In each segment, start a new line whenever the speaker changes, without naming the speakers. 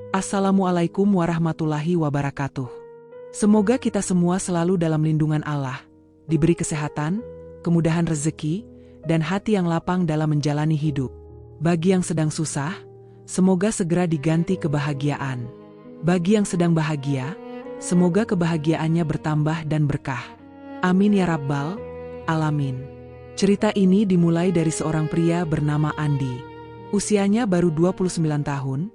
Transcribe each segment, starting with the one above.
Assalamualaikum warahmatullahi wabarakatuh. Semoga kita semua selalu dalam lindungan Allah, diberi kesehatan, kemudahan rezeki, dan hati yang lapang dalam menjalani hidup. Bagi yang sedang susah, semoga segera diganti kebahagiaan. Bagi yang sedang bahagia, semoga kebahagiaannya bertambah dan berkah. Amin ya rabbal alamin. Cerita ini dimulai dari seorang pria bernama Andi. Usianya baru 29 tahun,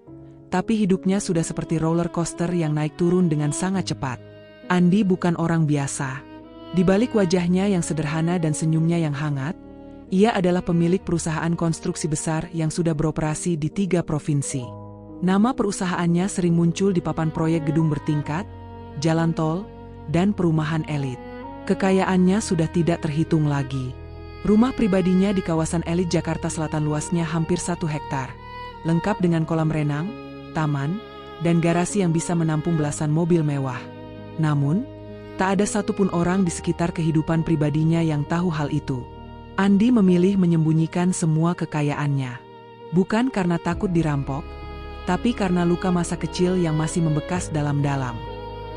tapi hidupnya sudah seperti roller coaster yang naik turun dengan sangat cepat. Andi bukan orang biasa. Di balik wajahnya yang sederhana dan senyumnya yang hangat, ia adalah pemilik perusahaan konstruksi besar yang sudah beroperasi di 3 provinsi. Nama perusahaannya sering muncul di papan proyek gedung bertingkat, jalan tol, dan perumahan elit. Kekayaannya sudah tidak terhitung lagi. Rumah pribadinya di kawasan elit Jakarta Selatan luasnya hampir 1 hektar, lengkap dengan kolam renang, taman, dan garasi yang bisa menampung belasan mobil mewah. Namun, tak ada satupun orang di sekitar kehidupan pribadinya yang tahu hal itu. Andi memilih menyembunyikan semua kekayaannya. Bukan karena takut dirampok, tapi karena luka masa kecil yang masih membekas dalam-dalam.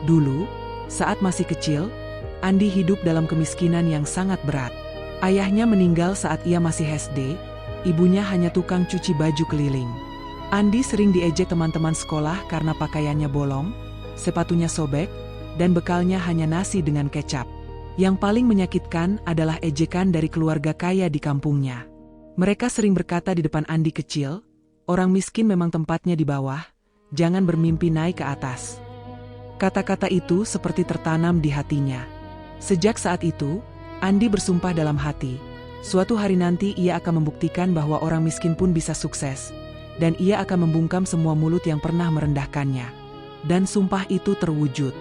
Dulu, saat masih kecil, Andi hidup dalam kemiskinan yang sangat berat. Ayahnya meninggal saat ia masih SD, ibunya hanya tukang cuci baju keliling. Andi sering diejek teman-teman sekolah karena pakaiannya bolong, sepatunya sobek, dan bekalnya hanya nasi dengan kecap. Yang paling menyakitkan adalah ejekan dari keluarga kaya di kampungnya. Mereka sering berkata di depan Andi kecil, "Orang miskin memang tempatnya di bawah, jangan bermimpi naik ke atas." Kata-kata itu seperti tertanam di hatinya. Sejak saat itu, Andi bersumpah dalam hati, suatu hari nanti ia akan membuktikan bahwa orang miskin pun bisa sukses. Dan ia akan membungkam semua mulut yang pernah merendahkannya. Dan sumpah itu terwujud.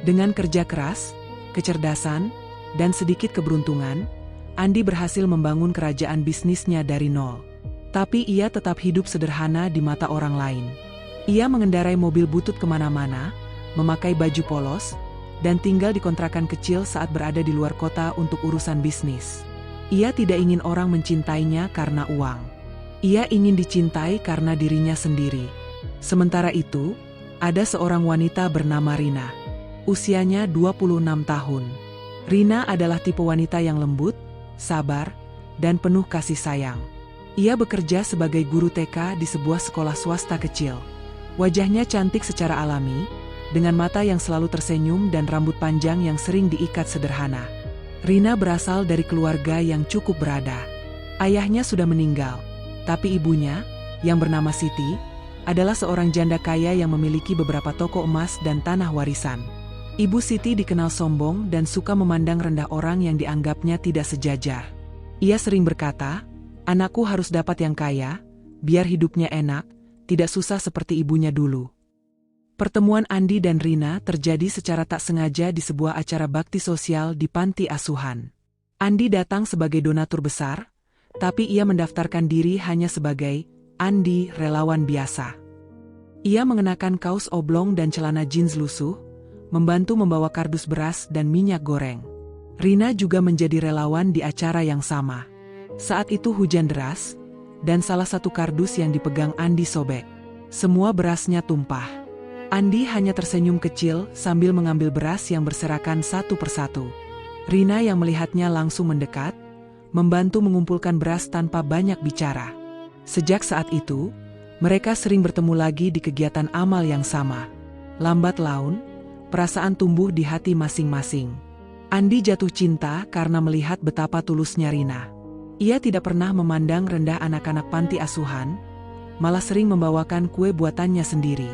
Dengan kerja keras, kecerdasan, dan sedikit keberuntungan, Andi berhasil membangun kerajaan bisnisnya dari nol. Tapi ia tetap hidup sederhana di mata orang lain. Ia mengendarai mobil butut kemana-mana, memakai baju polos, dan tinggal di kontrakan kecil saat berada di luar kota untuk urusan bisnis. Ia tidak ingin orang mencintainya karena uang. Ia ingin dicintai karena dirinya sendiri. Sementara itu, ada seorang wanita bernama Rina. Usianya 26 tahun. Rina adalah tipe wanita yang lembut, sabar, dan penuh kasih sayang. Ia bekerja sebagai guru TK di sebuah sekolah swasta kecil. Wajahnya cantik secara alami, dengan mata yang selalu tersenyum dan rambut panjang yang sering diikat sederhana. Rina berasal dari keluarga yang cukup berada. Ayahnya sudah meninggal. Tapi ibunya, yang bernama Siti, adalah seorang janda kaya yang memiliki beberapa toko emas dan tanah warisan. Ibu Siti dikenal sombong dan suka memandang rendah orang yang dianggapnya tidak sejajar. Ia sering berkata, "Anakku harus dapat yang kaya, biar hidupnya enak, tidak susah seperti ibunya dulu." Pertemuan Andi dan Rina terjadi secara tak sengaja di sebuah acara bakti sosial di panti asuhan. Andi datang sebagai donatur besar, tapi ia mendaftarkan diri hanya sebagai Andi relawan biasa. Ia mengenakan kaos oblong dan celana jeans lusuh, membantu membawa kardus beras dan minyak goreng. Rina juga menjadi relawan di acara yang sama. Saat itu hujan deras, dan salah satu kardus yang dipegang Andi sobek. Semua berasnya tumpah. Andi hanya tersenyum kecil sambil mengambil beras yang berserakan satu persatu. Rina yang melihatnya langsung mendekat, membantu mengumpulkan beras tanpa banyak bicara. Sejak saat itu, mereka sering bertemu lagi di kegiatan amal yang sama. Lambat laun, perasaan tumbuh di hati masing-masing. Andi jatuh cinta karena melihat betapa tulusnya Rina. Ia tidak pernah memandang rendah anak-anak panti asuhan, malah sering membawakan kue buatannya sendiri.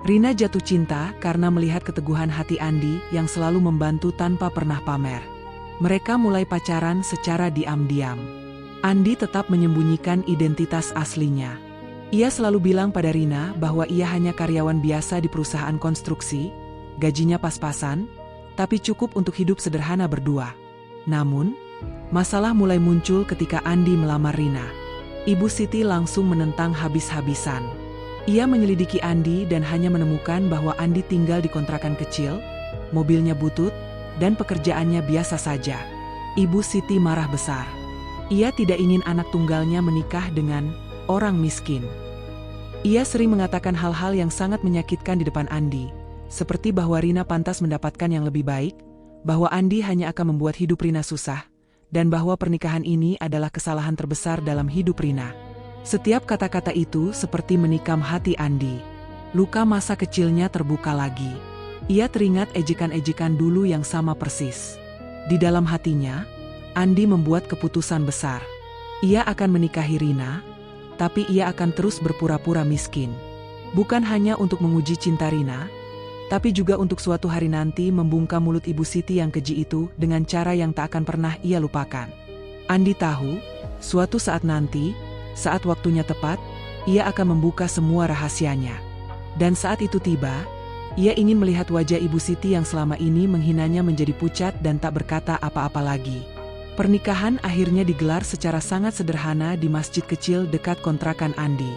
Rina jatuh cinta karena melihat keteguhan hati Andi yang selalu membantu tanpa pernah pamer. Mereka mulai pacaran secara diam-diam. Andi tetap menyembunyikan identitas aslinya. Ia selalu bilang pada Rina bahwa ia hanya karyawan biasa di perusahaan konstruksi, gajinya pas-pasan, tapi cukup untuk hidup sederhana berdua. Namun, masalah mulai muncul ketika Andi melamar Rina. Ibu Siti langsung menentang habis-habisan. Ia menyelidiki Andi dan hanya menemukan bahwa Andi tinggal di kontrakan kecil, mobilnya butut, dan pekerjaannya biasa saja. Ibu Siti marah besar. Ia tidak ingin anak tunggalnya menikah dengan orang miskin. Ia sering mengatakan hal-hal yang sangat menyakitkan di depan Andi, seperti bahwa Rina pantas mendapatkan yang lebih baik, bahwa Andi hanya akan membuat hidup Rina susah, dan bahwa pernikahan ini adalah kesalahan terbesar dalam hidup Rina. Setiap kata-kata itu seperti menikam hati Andi. Luka masa kecilnya terbuka lagi. Ia teringat ejekan-ejekan dulu yang sama persis. Di dalam hatinya, Andi membuat keputusan besar. Ia akan menikahi Rina, tapi ia akan terus berpura-pura miskin. Bukan hanya untuk menguji cinta Rina, tapi juga untuk suatu hari nanti membungkam mulut Ibu Siti yang keji itu dengan cara yang tak akan pernah ia lupakan. Andi tahu, suatu saat nanti, saat waktunya tepat, ia akan membuka semua rahasianya. Dan saat itu tiba, ia ingin melihat wajah Ibu Siti yang selama ini menghinanya menjadi pucat dan tak berkata apa-apa lagi. Pernikahan akhirnya digelar secara sangat sederhana di masjid kecil dekat kontrakan Andi.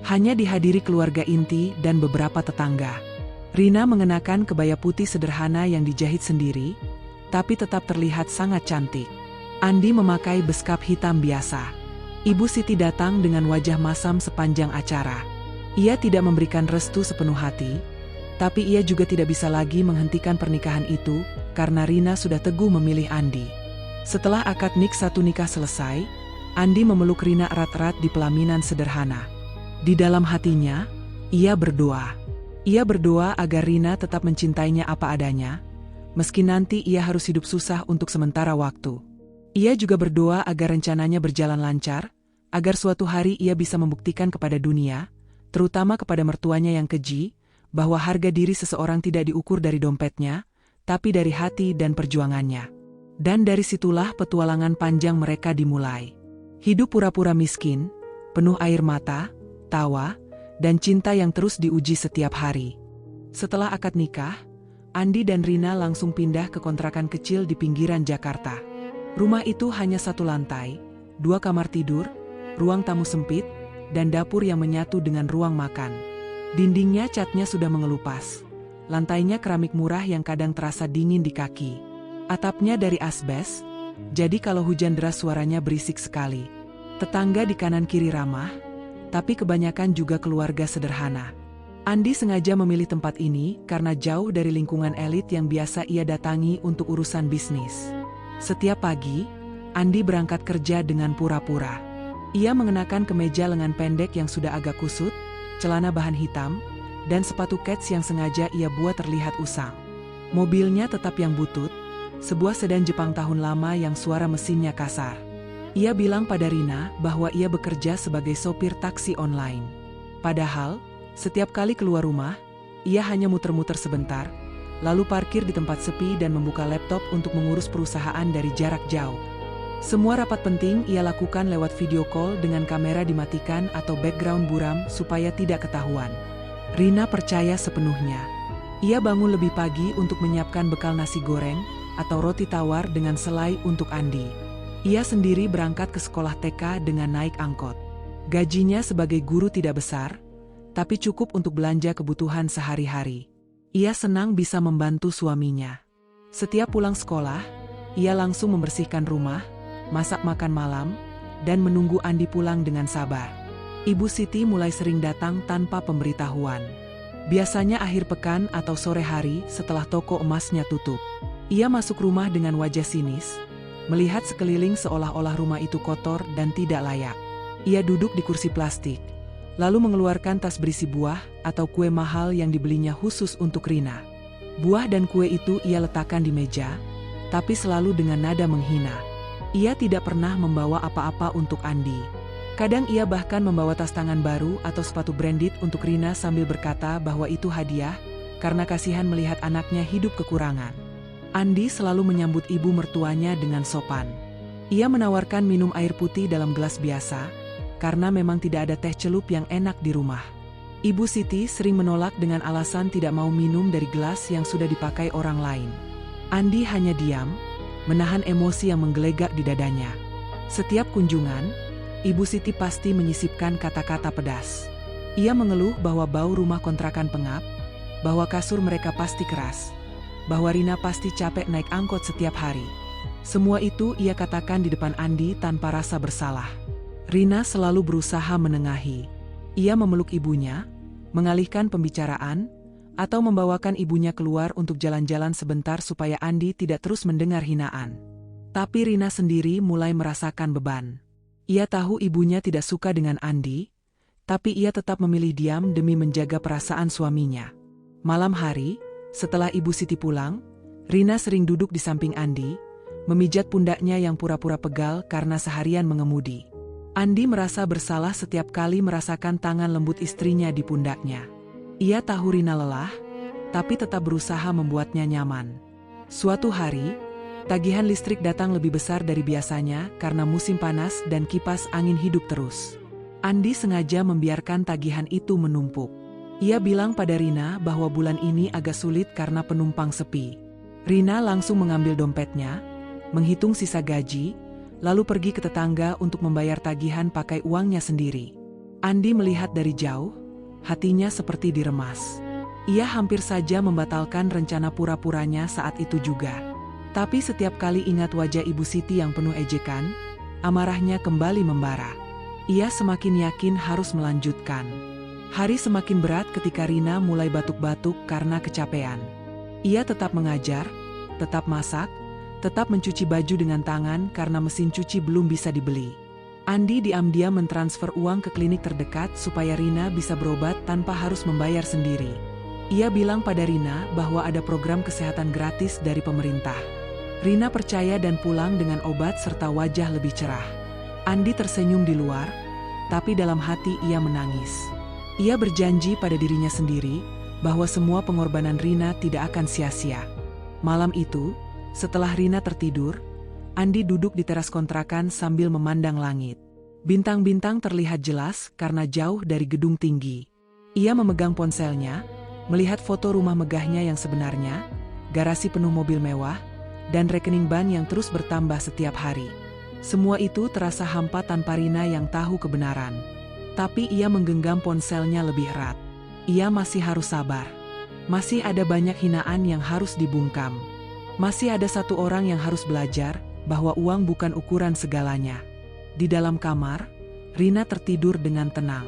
Hanya dihadiri keluarga inti dan beberapa tetangga. Rina mengenakan kebaya putih sederhana yang dijahit sendiri, tapi tetap terlihat sangat cantik. Andi memakai beskap hitam biasa. Ibu Siti datang dengan wajah masam sepanjang acara. Ia tidak memberikan restu sepenuh hati, tapi ia juga tidak bisa lagi menghentikan pernikahan itu karena Rina sudah teguh memilih Andi. Setelah akad satu nikah selesai, Andi memeluk Rina erat-erat di pelaminan sederhana. Di dalam hatinya, ia berdoa. Ia berdoa agar Rina tetap mencintainya apa adanya, meski nanti ia harus hidup susah untuk sementara waktu. Ia juga berdoa agar rencananya berjalan lancar, agar suatu hari ia bisa membuktikan kepada dunia, terutama kepada mertuanya yang keji, bahwa harga diri seseorang tidak diukur dari dompetnya, tapi dari hati dan perjuangannya. Dan dari situlah petualangan panjang mereka dimulai. Hidup pura-pura miskin, penuh air mata, tawa, dan cinta yang terus diuji setiap hari. Setelah akad nikah, Andi dan Rina langsung pindah ke kontrakan kecil di pinggiran Jakarta. Rumah itu hanya satu lantai, 2 kamar tidur, ruang tamu sempit, dan dapur yang menyatu dengan ruang makan. Dindingnya catnya sudah mengelupas. Lantainya keramik murah yang kadang terasa dingin di kaki. Atapnya dari asbes, jadi kalau hujan deras suaranya berisik sekali. Tetangga di kanan kiri ramah, tapi kebanyakan juga keluarga sederhana. Andi sengaja memilih tempat ini karena jauh dari lingkungan elit yang biasa ia datangi untuk urusan bisnis. Setiap pagi, Andi berangkat kerja dengan pura-pura. Ia mengenakan kemeja lengan pendek yang sudah agak kusut, celana bahan hitam, dan sepatu kets yang sengaja ia buat terlihat usang. Mobilnya tetap yang butut, sebuah sedan Jepang tahun lama yang suara mesinnya kasar. Ia bilang pada Rina bahwa ia bekerja sebagai sopir taksi online. Padahal, setiap kali keluar rumah, ia hanya muter-muter sebentar, lalu parkir di tempat sepi dan membuka laptop untuk mengurus perusahaan dari jarak jauh. Semua rapat penting ia lakukan lewat video call dengan kamera dimatikan atau background buram supaya tidak ketahuan. Rina percaya sepenuhnya. Ia bangun lebih pagi untuk menyiapkan bekal nasi goreng atau roti tawar dengan selai untuk Andi. Ia sendiri berangkat ke sekolah TK dengan naik angkot. Gajinya sebagai guru tidak besar, tapi cukup untuk belanja kebutuhan sehari-hari. Ia senang bisa membantu suaminya. Setiap pulang sekolah, ia langsung membersihkan rumah, masak makan malam, dan menunggu Andi pulang dengan sabar. Ibu Siti mulai sering datang tanpa pemberitahuan. Biasanya akhir pekan atau sore hari setelah toko emasnya tutup. Ia masuk rumah dengan wajah sinis, melihat sekeliling seolah-olah rumah itu kotor dan tidak layak. Ia duduk di kursi plastik, lalu mengeluarkan tas berisi buah atau kue mahal yang dibelinya khusus untuk Rina. Buah dan kue itu ia letakkan di meja, tapi selalu dengan nada menghina. Ia tidak pernah membawa apa-apa untuk Andi. Kadang ia bahkan membawa tas tangan baru atau sepatu branded untuk Rina sambil berkata bahwa itu hadiah, karena kasihan melihat anaknya hidup kekurangan. Andi selalu menyambut ibu mertuanya dengan sopan. Ia menawarkan minum air putih dalam gelas biasa, karena memang tidak ada teh celup yang enak di rumah. Ibu Siti sering menolak dengan alasan tidak mau minum dari gelas yang sudah dipakai orang lain. Andi hanya diam, menahan emosi yang menggelegak di dadanya. Setiap kunjungan, Ibu Siti pasti menyisipkan kata-kata pedas. Ia mengeluh bahwa bau rumah kontrakan pengap, bahwa kasur mereka pasti keras, bahwa Rina pasti capek naik angkot setiap hari. Semua itu ia katakan di depan Andi tanpa rasa bersalah. Rina selalu berusaha menengahi. Ia memeluk ibunya, mengalihkan pembicaraan, atau membawakan ibunya keluar untuk jalan-jalan sebentar supaya Andi tidak terus mendengar hinaan. Tapi Rina sendiri mulai merasakan beban. Ia tahu ibunya tidak suka dengan Andi, tapi ia tetap memilih diam demi menjaga perasaan suaminya. Malam hari, setelah Ibu Siti pulang, Rina sering duduk di samping Andi, memijat pundaknya yang pura-pura pegal karena seharian mengemudi. Andi merasa bersalah setiap kali merasakan tangan lembut istrinya di pundaknya. Ia tahu Rina lelah, tapi tetap berusaha membuatnya nyaman. Suatu hari, tagihan listrik datang lebih besar dari biasanya karena musim panas dan kipas angin hidup terus. Andi sengaja membiarkan tagihan itu menumpuk. Ia bilang pada Rina bahwa bulan ini agak sulit karena penumpang sepi. Rina langsung mengambil dompetnya, menghitung sisa gaji, lalu pergi ke tetangga untuk membayar tagihan pakai uangnya sendiri. Andi melihat dari jauh, hatinya seperti diremas. Ia hampir saja membatalkan rencana pura-puranya saat itu juga. Tapi setiap kali ingat wajah Ibu Siti yang penuh ejekan, amarahnya kembali membara. Ia semakin yakin harus melanjutkan. Hari semakin berat ketika Rina mulai batuk-batuk karena kecapean. Ia tetap mengajar, tetap masak, tetap mencuci baju dengan tangan karena mesin cuci belum bisa dibeli. Andi diam-diam mentransfer uang ke klinik terdekat supaya Rina bisa berobat tanpa harus membayar sendiri. Ia bilang pada Rina bahwa ada program kesehatan gratis dari pemerintah. Rina percaya dan pulang dengan obat serta wajah lebih cerah. Andi tersenyum di luar, tapi dalam hati ia menangis. Ia berjanji pada dirinya sendiri bahwa semua pengorbanan Rina tidak akan sia-sia. Malam itu, setelah Rina tertidur, Andi duduk di teras kontrakan sambil memandang langit. Bintang-bintang terlihat jelas karena jauh dari gedung tinggi. Ia memegang ponselnya, melihat foto rumah megahnya yang sebenarnya, garasi penuh mobil mewah, dan rekening bank yang terus bertambah setiap hari. Semua itu terasa hampa tanpa Rina yang tahu kebenaran. Tapi ia menggenggam ponselnya lebih erat. Ia masih harus sabar. Masih ada banyak hinaan yang harus dibungkam. Masih ada satu orang yang harus belajar bahwa uang bukan ukuran segalanya. Di dalam kamar, Rina tertidur dengan tenang.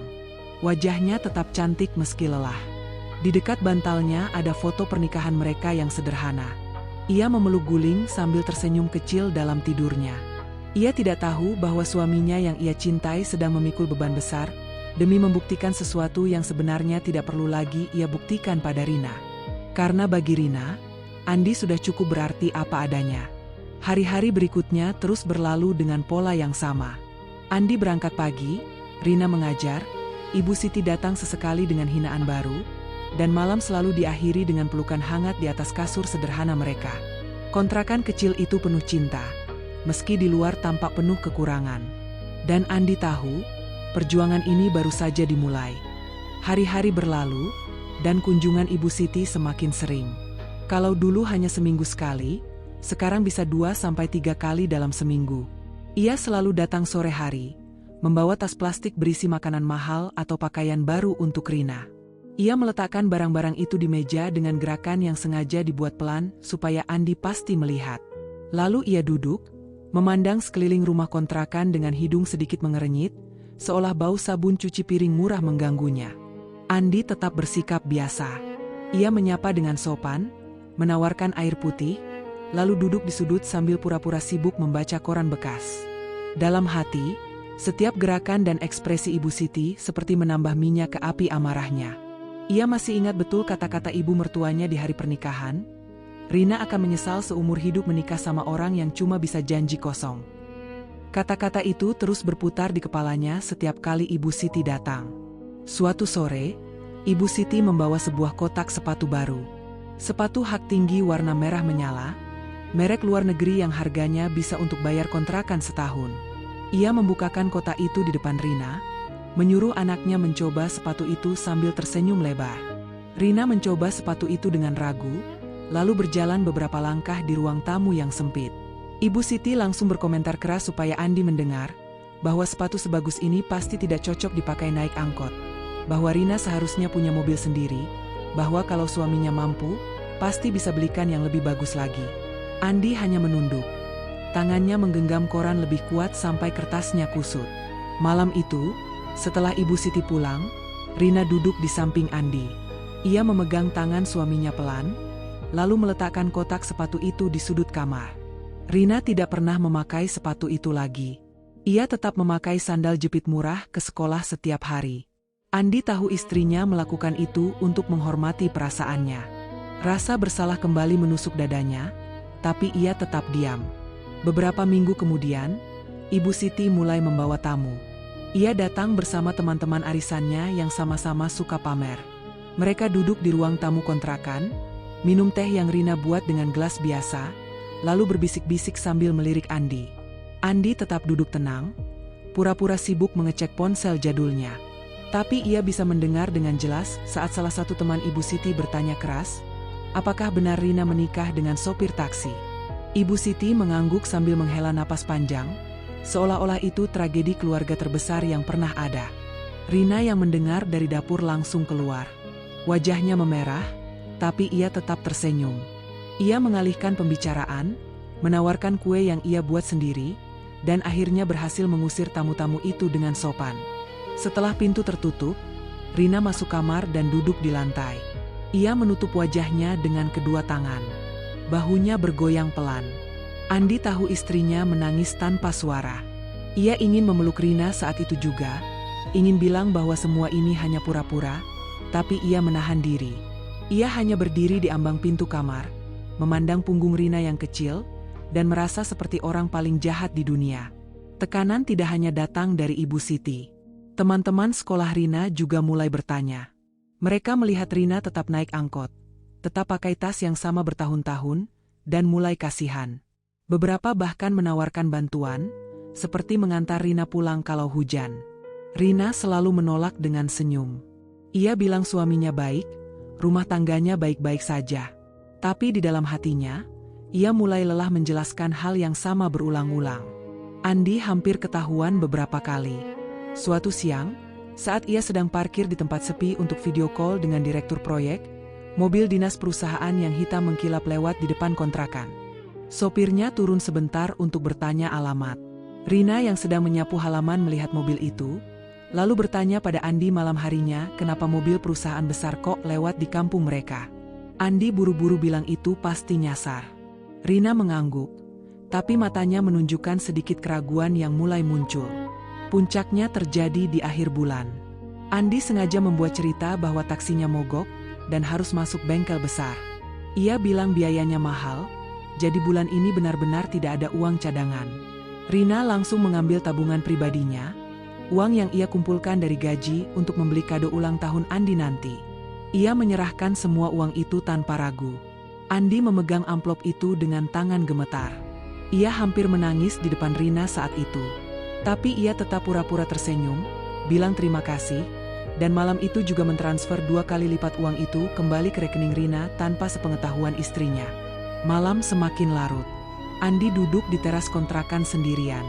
Wajahnya tetap cantik meski lelah. Di dekat bantalnya ada foto pernikahan mereka yang sederhana. Ia memeluk guling sambil tersenyum kecil dalam tidurnya. Ia tidak tahu bahwa suaminya yang ia cintai sedang memikul beban besar, demi membuktikan sesuatu yang sebenarnya tidak perlu lagi ia buktikan pada Rina. Karena bagi Rina, Andi sudah cukup berarti apa adanya. Hari-hari berikutnya terus berlalu dengan pola yang sama. Andi berangkat pagi, Rina mengajar, Ibu Siti datang sesekali dengan hinaan baru, dan malam selalu diakhiri dengan pelukan hangat di atas kasur sederhana mereka. Kontrakan kecil itu penuh cinta, meski di luar tampak penuh kekurangan. Dan Andi tahu, perjuangan ini baru saja dimulai. Hari-hari berlalu, dan kunjungan Ibu Siti semakin sering. Kalau dulu hanya seminggu sekali, sekarang bisa 2-3 kali dalam seminggu. Ia selalu datang sore hari, membawa tas plastik berisi makanan mahal atau pakaian baru untuk Rina. Ia meletakkan barang-barang itu di meja dengan gerakan yang sengaja dibuat pelan supaya Andi pasti melihat. Lalu ia duduk, memandang sekeliling rumah kontrakan dengan hidung sedikit mengerenyit, seolah bau sabun cuci piring murah mengganggunya. Andi tetap bersikap biasa. Ia menyapa dengan sopan, menawarkan air putih, lalu duduk di sudut sambil pura-pura sibuk membaca koran bekas. Dalam hati, setiap gerakan dan ekspresi Ibu Siti seperti menambah minyak ke api amarahnya. Ia masih ingat betul kata-kata ibu mertuanya di hari pernikahan, Rina akan menyesal seumur hidup menikah sama orang yang cuma bisa janji kosong. Kata-kata itu terus berputar di kepalanya setiap kali Ibu Siti datang. Suatu sore, Ibu Siti membawa sebuah kotak sepatu baru. Sepatu hak tinggi warna merah menyala, merek luar negeri yang harganya bisa untuk bayar kontrakan setahun. Ia membukakan kotak itu di depan Rina, menyuruh anaknya mencoba sepatu itu sambil tersenyum lebar. Rina mencoba sepatu itu dengan ragu, lalu berjalan beberapa langkah di ruang tamu yang sempit. Ibu Siti langsung berkomentar keras supaya Andi mendengar, bahwa sepatu sebagus ini pasti tidak cocok dipakai naik angkot, bahwa Rina seharusnya punya mobil sendiri, bahwa kalau suaminya mampu, pasti bisa belikan yang lebih bagus lagi. Andi hanya menunduk. Tangannya menggenggam koran lebih kuat sampai kertasnya kusut. Malam itu, setelah Ibu Siti pulang, Rina duduk di samping Andi. Ia memegang tangan suaminya pelan, lalu meletakkan kotak sepatu itu di sudut kamar. Rina tidak pernah memakai sepatu itu lagi. Ia tetap memakai sandal jepit murah ke sekolah setiap hari. Andi tahu istrinya melakukan itu untuk menghormati perasaannya. Rasa bersalah kembali menusuk dadanya, tapi ia tetap diam. Beberapa minggu kemudian, Ibu Siti mulai membawa tamu. Ia datang bersama teman-teman arisannya yang sama-sama suka pamer. Mereka duduk di ruang tamu kontrakan, minum teh yang Rina buat dengan gelas biasa, lalu berbisik-bisik sambil melirik Andi. Andi tetap duduk tenang, pura-pura sibuk mengecek ponsel jadulnya. Tapi ia bisa mendengar dengan jelas saat salah satu teman Ibu Siti bertanya keras, apakah benar Rina menikah dengan sopir taksi? Ibu Siti mengangguk sambil menghela napas panjang, seolah-olah itu tragedi keluarga terbesar yang pernah ada. Rina yang mendengar dari dapur langsung keluar. Wajahnya memerah, tapi ia tetap tersenyum. Ia mengalihkan pembicaraan, menawarkan kue yang ia buat sendiri, dan akhirnya berhasil mengusir tamu-tamu itu dengan sopan. Setelah pintu tertutup, Rina masuk kamar dan duduk di lantai. Ia menutup wajahnya dengan kedua tangan. Bahunya bergoyang pelan. Andi tahu istrinya menangis tanpa suara. Ia ingin memeluk Rina saat itu juga, ingin bilang bahwa semua ini hanya pura-pura, tapi ia menahan diri. Ia hanya berdiri di ambang pintu kamar, memandang punggung Rina yang kecil, dan merasa seperti orang paling jahat di dunia. Tekanan tidak hanya datang dari Ibu Siti. Teman-teman sekolah Rina juga mulai bertanya. Mereka melihat Rina tetap naik angkot, tetap pakai tas yang sama bertahun-tahun, dan mulai kasihan. Beberapa bahkan menawarkan bantuan, seperti mengantar Rina pulang kalau hujan. Rina selalu menolak dengan senyum. Ia bilang suaminya baik, rumah tangganya baik-baik saja. Tapi di dalam hatinya, ia mulai lelah menjelaskan hal yang sama berulang-ulang. Andi hampir ketahuan beberapa kali. Suatu siang, saat ia sedang parkir di tempat sepi untuk video call dengan direktur proyek, mobil dinas perusahaan yang hitam mengkilap lewat di depan kontrakan. Sopirnya turun sebentar untuk bertanya alamat. Rina yang sedang menyapu halaman melihat mobil itu, lalu bertanya pada Andi malam harinya kenapa mobil perusahaan besar kok lewat di kampung mereka. Andi buru-buru bilang itu pasti nyasar. Rina mengangguk, tapi matanya menunjukkan sedikit keraguan yang mulai muncul. Puncaknya terjadi di akhir bulan. Andi sengaja membuat cerita bahwa taksinya mogok dan harus masuk bengkel besar. Ia bilang biayanya mahal, jadi bulan ini benar-benar tidak ada uang cadangan. Rina langsung mengambil tabungan pribadinya, uang yang ia kumpulkan dari gaji untuk membeli kado ulang tahun Andi nanti. Ia menyerahkan semua uang itu tanpa ragu. Andi memegang amplop itu dengan tangan gemetar. Ia hampir menangis di depan Rina saat itu. Tapi ia tetap pura-pura tersenyum, bilang terima kasih, dan malam itu juga mentransfer 2 kali lipat uang itu kembali ke rekening Rina tanpa sepengetahuan istrinya. Malam semakin larut. Andi duduk di teras kontrakan sendirian.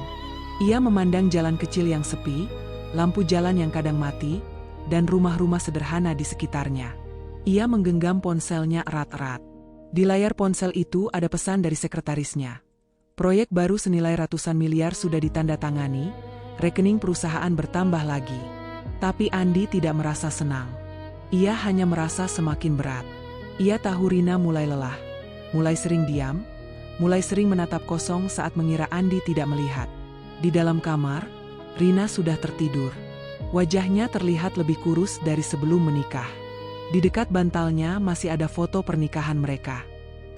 Ia memandang jalan kecil yang sepi, lampu jalan yang kadang mati, dan rumah-rumah sederhana di sekitarnya. Ia menggenggam ponselnya erat-erat. Di layar ponsel itu ada pesan dari sekretarisnya. Proyek baru senilai ratusan miliar sudah ditandatangani, rekening perusahaan bertambah lagi. Tapi Andi tidak merasa senang. Ia hanya merasa semakin berat. Ia tahu Rina mulai lelah, mulai sering diam, mulai sering menatap kosong saat mengira Andi tidak melihat. Di dalam kamar, Rina sudah tertidur. Wajahnya terlihat lebih kurus dari sebelum menikah. Di dekat bantalnya masih ada foto pernikahan mereka.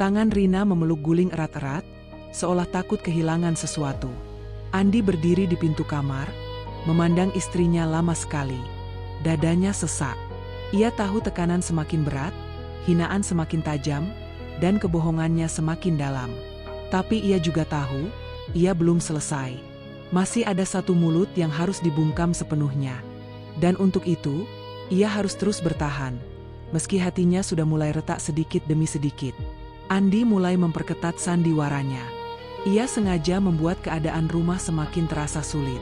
Tangan Rina memeluk guling erat-erat, seolah takut kehilangan sesuatu. Andi berdiri di pintu kamar, memandang istrinya lama sekali. Dadanya sesak. Ia tahu tekanan semakin berat, hinaan semakin tajam, dan kebohongannya semakin dalam. Tapi ia juga tahu, ia belum selesai. Masih ada satu mulut yang harus dibungkam sepenuhnya. Dan untuk itu, ia harus terus bertahan. Meski hatinya sudah mulai retak sedikit demi sedikit. Andi mulai memperketat sandiwaranya. Ia sengaja membuat keadaan rumah semakin terasa sulit.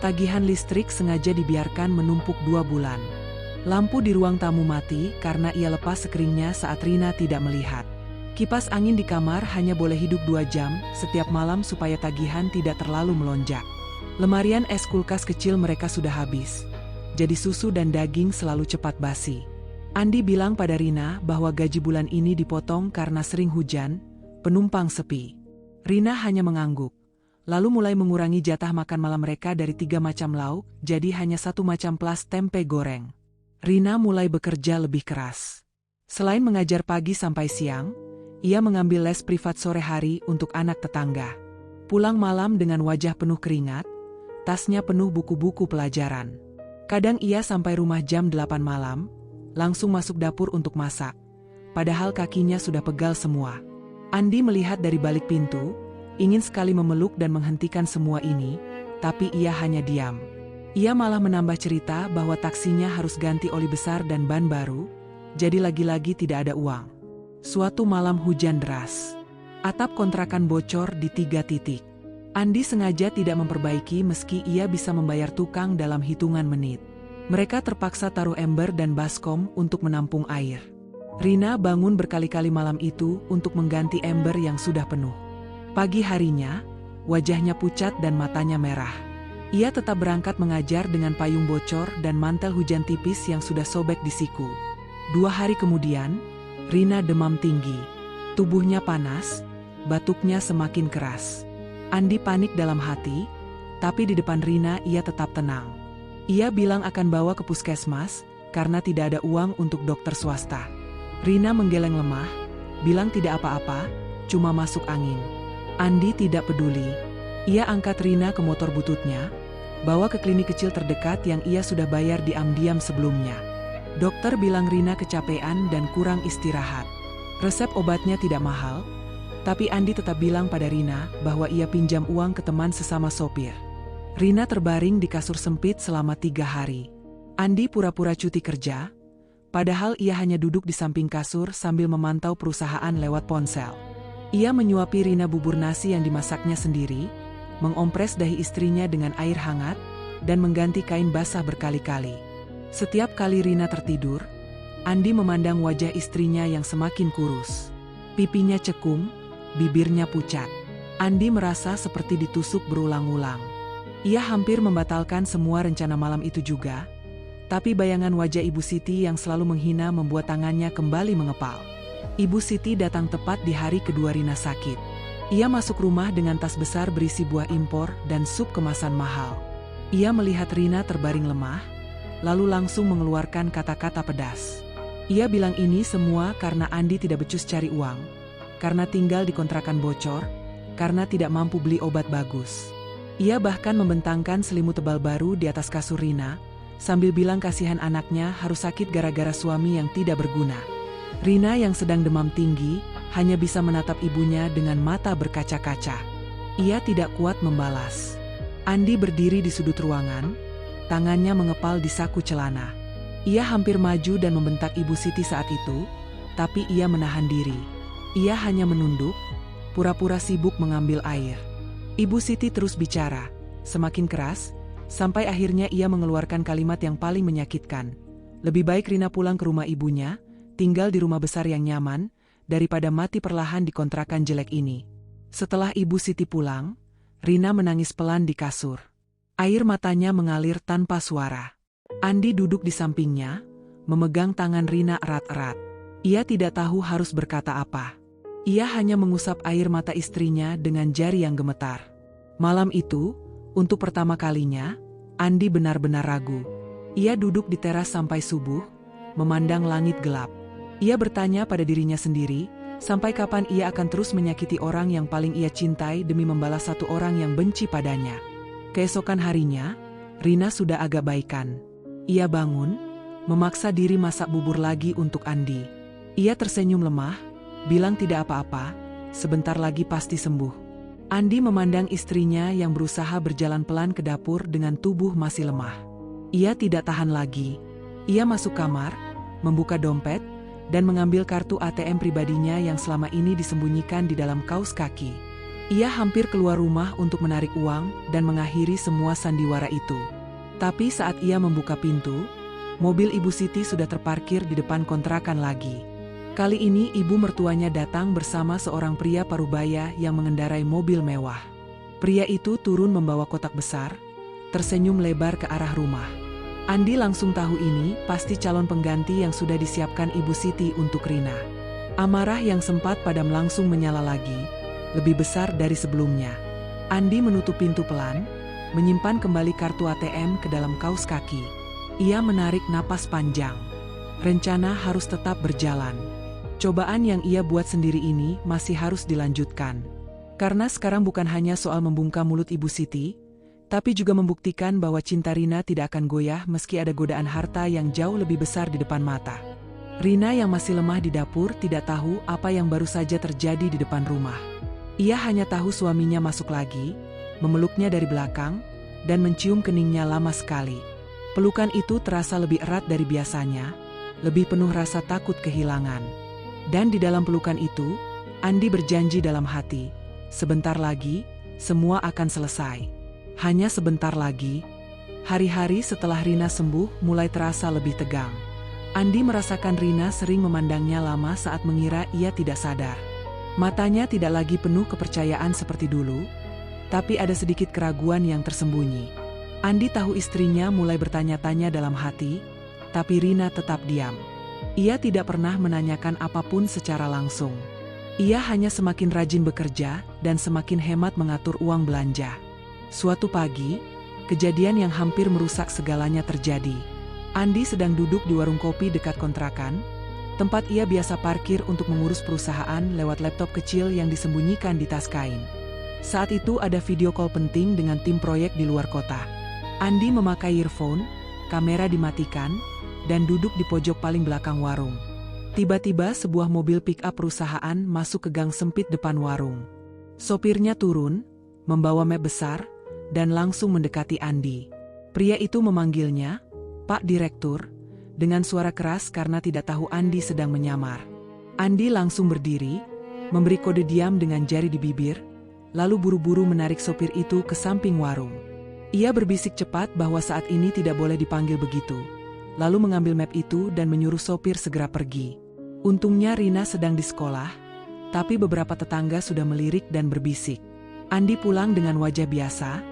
Tagihan listrik sengaja dibiarkan menumpuk 2 bulan. Lampu di ruang tamu mati karena ia lepas sekeringnya saat Rina tidak melihat. Kipas angin di kamar hanya boleh hidup 2 jam setiap malam supaya tagihan tidak terlalu melonjak. Lemarian es kulkas kecil mereka sudah habis. jadi susu dan daging selalu cepat basi. Andi bilang pada Rina bahwa gaji bulan ini dipotong karena sering hujan, penumpang sepi. Rina hanya mengangguk, lalu mulai mengurangi jatah makan malam mereka dari 3 macam lauk, jadi hanya 1 macam plus tempe goreng. Rina mulai bekerja lebih keras. Selain mengajar pagi sampai siang, ia mengambil les privat sore hari untuk anak tetangga. Pulang malam dengan wajah penuh keringat, tasnya penuh buku-buku pelajaran. Kadang ia sampai rumah jam 8 malam, langsung masuk dapur untuk masak. Padahal kakinya sudah pegal semua. Andi melihat dari balik pintu, ingin sekali memeluk dan menghentikan semua ini, tapi ia hanya diam. Ia malah menambah cerita bahwa taksinya harus ganti oli besar dan ban baru, jadi lagi-lagi tidak ada uang. Suatu malam hujan deras. Atap kontrakan bocor di 3 titik. Andi sengaja tidak memperbaiki meski ia bisa membayar tukang dalam hitungan menit. Mereka terpaksa taruh ember dan baskom untuk menampung air. Rina bangun berkali-kali malam itu untuk mengganti ember yang sudah penuh. Pagi harinya, wajahnya pucat dan matanya merah. Ia tetap berangkat mengajar dengan payung bocor dan mantel hujan tipis yang sudah sobek di siku. 2 hari kemudian, Rina demam tinggi. Tubuhnya panas, batuknya semakin keras. Andi panik dalam hati, tapi di depan Rina ia tetap tenang. Ia bilang akan bawa ke puskesmas, karena tidak ada uang untuk dokter swasta. Rina menggeleng lemah, bilang tidak apa-apa, cuma masuk angin. Andi tidak peduli. Ia angkat Rina ke motor bututnya, bawa ke klinik kecil terdekat yang ia sudah bayar diam-diam sebelumnya. Dokter bilang Rina kecapean dan kurang istirahat. Resep obatnya tidak mahal, tapi Andi tetap bilang pada Rina bahwa ia pinjam uang ke teman sesama sopir. Rina terbaring di kasur sempit selama 3 hari. Andi pura-pura cuti kerja, padahal ia hanya duduk di samping kasur sambil memantau perusahaan lewat ponsel. Ia menyuapi Rina bubur nasi yang dimasaknya sendiri, mengompres dahi istrinya dengan air hangat, dan mengganti kain basah berkali-kali. Setiap kali Rina tertidur, Andi memandang wajah istrinya yang semakin kurus. Pipinya cekung, bibirnya pucat. Andi merasa seperti ditusuk berulang-ulang. Ia hampir membatalkan semua rencana malam itu juga, tapi bayangan wajah Ibu Siti yang selalu menghina membuat tangannya kembali mengepal. Ibu Siti datang tepat di hari kedua Rina sakit. Ia masuk rumah dengan tas besar berisi buah impor dan sup kemasan mahal. Ia melihat Rina terbaring lemah, lalu langsung mengeluarkan kata-kata pedas. Ia bilang ini semua karena Andi tidak becus cari uang, karena tinggal di kontrakan bocor, karena tidak mampu beli obat bagus. Ia bahkan membentangkan selimut tebal baru di atas kasur Rina, sambil bilang kasihan anaknya harus sakit gara-gara suami yang tidak berguna. Rina yang sedang demam tinggi, hanya bisa menatap ibunya dengan mata berkaca-kaca. Ia tidak kuat membalas. Andi berdiri di sudut ruangan, tangannya mengepal di saku celana. Ia hampir maju dan membentak Ibu Siti saat itu, tapi ia menahan diri. Ia hanya menunduk, pura-pura sibuk mengambil air. Ibu Siti terus bicara, semakin keras, sampai akhirnya ia mengeluarkan kalimat yang paling menyakitkan. Lebih baik Rina pulang ke rumah ibunya, tinggal di rumah besar yang nyaman, daripada mati perlahan di kontrakan jelek ini. Setelah Ibu Siti pulang, Rina menangis pelan di kasur. Air matanya mengalir tanpa suara. Andi duduk di sampingnya, memegang tangan Rina erat-erat. Ia tidak tahu harus berkata apa. Ia hanya mengusap air mata istrinya dengan jari yang gemetar. Malam itu, untuk pertama kalinya, Andi benar-benar ragu. Ia duduk di teras sampai subuh, memandang langit gelap. Ia bertanya pada dirinya sendiri, sampai kapan ia akan terus menyakiti orang yang paling ia cintai demi membalas satu orang yang benci padanya. Keesokan harinya, Rina sudah agak baikan. Ia bangun, memaksa diri masak bubur lagi untuk Andi. Ia tersenyum lemah, bilang tidak apa-apa, sebentar lagi pasti sembuh. Andi memandang istrinya yang berusaha berjalan pelan ke dapur dengan tubuh masih lemah. Ia tidak tahan lagi. Ia masuk kamar, membuka dompet, dan mengambil kartu ATM pribadinya yang selama ini disembunyikan di dalam kaos kaki. Ia hampir keluar rumah untuk menarik uang dan mengakhiri semua sandiwara itu. Tapi saat ia membuka pintu, mobil Ibu Siti sudah terparkir di depan kontrakan lagi. Kali ini ibu mertuanya datang bersama seorang pria parubaya yang mengendarai mobil mewah. Pria itu turun membawa kotak besar, tersenyum lebar ke arah rumah. Andi langsung tahu ini pasti calon pengganti yang sudah disiapkan Ibu Siti untuk Rina. Amarah yang sempat padam langsung menyala lagi, lebih besar dari sebelumnya. Andi menutup pintu pelan, menyimpan kembali kartu ATM ke dalam kaos kaki. Ia menarik napas panjang. Rencana harus tetap berjalan. Cobaan yang ia buat sendiri ini masih harus dilanjutkan. Karena sekarang bukan hanya soal membungkam mulut Ibu Siti, tapi juga membuktikan bahwa cinta Rina tidak akan goyah meski ada godaan harta yang jauh lebih besar di depan mata. Rina yang masih lemah di dapur tidak tahu apa yang baru saja terjadi di depan rumah. Ia hanya tahu suaminya masuk lagi, memeluknya dari belakang, dan mencium keningnya lama sekali. Pelukan itu terasa lebih erat dari biasanya, lebih penuh rasa takut kehilangan. Dan di dalam pelukan itu, Andi berjanji dalam hati, sebentar lagi, semua akan selesai. Hanya sebentar lagi, hari-hari setelah Rina sembuh mulai terasa lebih tegang. Andi merasakan Rina sering memandangnya lama saat mengira ia tidak sadar. Matanya tidak lagi penuh kepercayaan seperti dulu, tapi ada sedikit keraguan yang tersembunyi. Andi tahu istrinya mulai bertanya-tanya dalam hati, tapi Rina tetap diam. Ia tidak pernah menanyakan apapun secara langsung. Ia hanya semakin rajin bekerja dan semakin hemat mengatur uang belanja. Suatu pagi, kejadian yang hampir merusak segalanya terjadi. Andi sedang duduk di warung kopi dekat kontrakan, tempat ia biasa parkir untuk mengurus perusahaan lewat laptop kecil yang disembunyikan di tas kain. Saat itu ada video call penting dengan tim proyek di luar kota. Andi memakai earphone, kamera dimatikan, dan duduk di pojok paling belakang warung. Tiba-tiba sebuah mobil pick-up perusahaan masuk ke gang sempit depan warung. Sopirnya turun, membawa map besar, dan langsung mendekati Andi. Pria itu memanggilnya, "Pak Direktur," dengan suara keras karena tidak tahu Andi sedang menyamar. Andi langsung berdiri, memberi kode diam dengan jari di bibir, lalu buru-buru menarik sopir itu ke samping warung. Ia berbisik cepat bahwa saat ini tidak boleh dipanggil begitu, lalu mengambil map itu dan menyuruh sopir segera pergi. Untungnya Rina sedang di sekolah, tapi beberapa tetangga sudah melirik dan berbisik. Andi pulang dengan wajah biasa,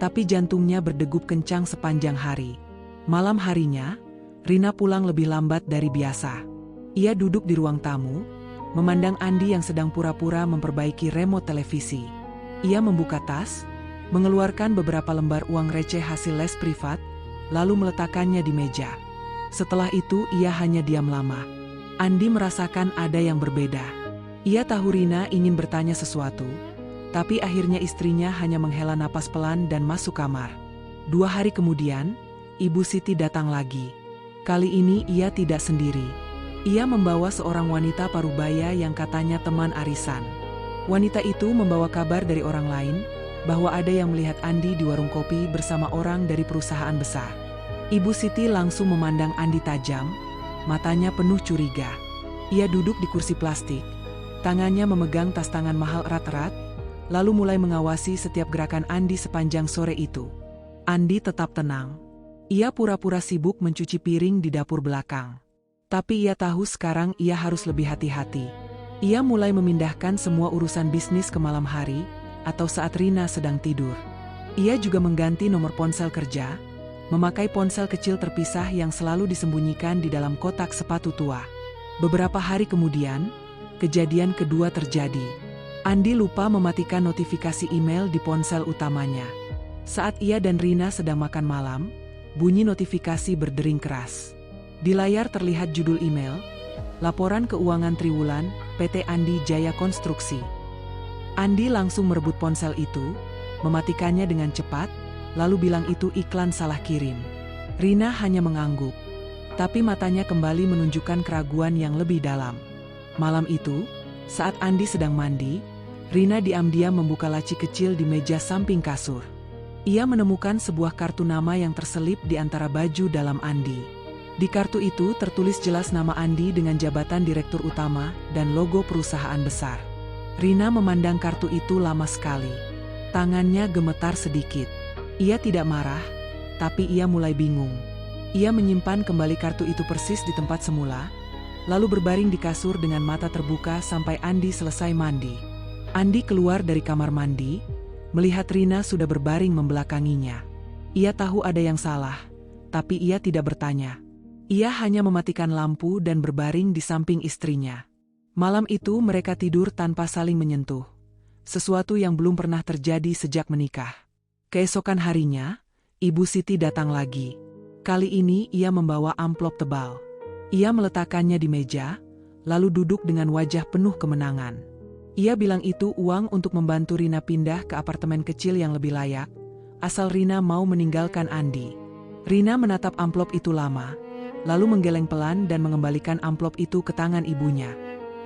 tapi jantungnya berdegup kencang sepanjang hari. Malam harinya, Rina pulang lebih lambat dari biasa. Ia duduk di ruang tamu, memandang Andi yang sedang pura-pura memperbaiki remote televisi. Ia membuka tas, mengeluarkan beberapa lembar uang receh hasil les privat, lalu meletakkannya di meja. Setelah itu ia hanya diam lama. Andi merasakan ada yang berbeda. Ia tahu Rina ingin bertanya sesuatu, tapi akhirnya istrinya hanya menghela napas pelan dan masuk kamar. 2 hari kemudian, Ibu Siti datang lagi. Kali ini ia tidak sendiri. Ia membawa seorang wanita parubaya yang katanya teman arisan. Wanita itu membawa kabar dari orang lain, bahwa ada yang melihat Andi di warung kopi bersama orang dari perusahaan besar. Ibu Siti langsung memandang Andi tajam, matanya penuh curiga. Ia duduk di kursi plastik, tangannya memegang tas tangan mahal erat-erat, lalu mulai mengawasi setiap gerakan Andi sepanjang sore itu. Andi tetap tenang. Ia pura-pura sibuk mencuci piring di dapur belakang. Tapi ia tahu sekarang ia harus lebih hati-hati. Ia mulai memindahkan semua urusan bisnis ke malam hari, atau saat Rina sedang tidur. Ia juga mengganti nomor ponsel kerja, memakai ponsel kecil terpisah yang selalu disembunyikan di dalam kotak sepatu tua. Beberapa hari kemudian, kejadian kedua terjadi. Andi lupa mematikan notifikasi email di ponsel utamanya. Saat ia dan Rina sedang makan malam, bunyi notifikasi berdering keras. Di layar terlihat judul email, Laporan Keuangan Triwulan, PT Andi Jaya Konstruksi. Andi langsung merebut ponsel itu, mematikannya dengan cepat, lalu bilang itu iklan salah kirim. Rina hanya mengangguk, tapi matanya kembali menunjukkan keraguan yang lebih dalam. Malam itu, saat Andi sedang mandi, Rina diam-diam membuka laci kecil di meja samping kasur. Ia menemukan sebuah kartu nama yang terselip di antara baju dalam Andi. Di kartu itu tertulis jelas nama Andi dengan jabatan direktur utama dan logo perusahaan besar. Rina memandang kartu itu lama sekali. Tangannya gemetar sedikit. Ia tidak marah, tapi ia mulai bingung. Ia menyimpan kembali kartu itu persis di tempat semula, lalu berbaring di kasur dengan mata terbuka sampai Andi selesai mandi. Andi keluar dari kamar mandi, melihat Rina sudah berbaring membelakanginya. Ia tahu ada yang salah, tapi ia tidak bertanya. Ia hanya mematikan lampu dan berbaring di samping istrinya. Malam itu mereka tidur tanpa saling menyentuh. Sesuatu yang belum pernah terjadi sejak menikah. Keesokan harinya, Ibu Siti datang lagi. Kali ini ia membawa amplop tebal. Ia meletakkannya di meja, lalu duduk dengan wajah penuh kemenangan. Ia bilang itu uang untuk membantu Rina pindah ke apartemen kecil yang lebih layak, asal Rina mau meninggalkan Andi. Rina menatap amplop itu lama, lalu menggeleng pelan dan mengembalikan amplop itu ke tangan ibunya.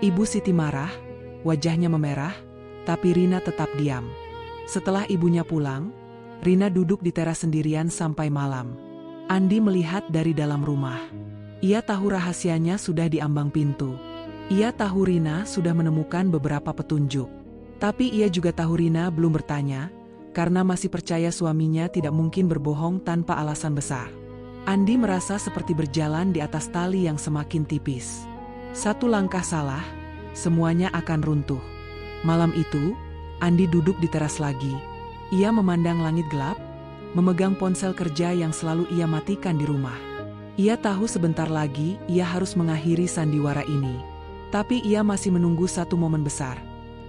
Ibu Siti marah, wajahnya memerah, tapi Rina tetap diam. Setelah ibunya pulang, Rina duduk di teras sendirian sampai malam. Andi melihat dari dalam rumah. Ia tahu rahasianya sudah di ambang pintu. Ia tahu Rina sudah menemukan beberapa petunjuk. Tapi ia juga tahu Rina belum bertanya, karena masih percaya suaminya tidak mungkin berbohong tanpa alasan besar. Andi merasa seperti berjalan di atas tali yang semakin tipis. Satu langkah salah, semuanya akan runtuh. Malam itu, Andi duduk di teras lagi. Ia memandang langit gelap, memegang ponsel kerja yang selalu ia matikan di rumah. Ia tahu sebentar lagi ia harus mengakhiri sandiwara ini. Tapi ia masih menunggu satu momen besar.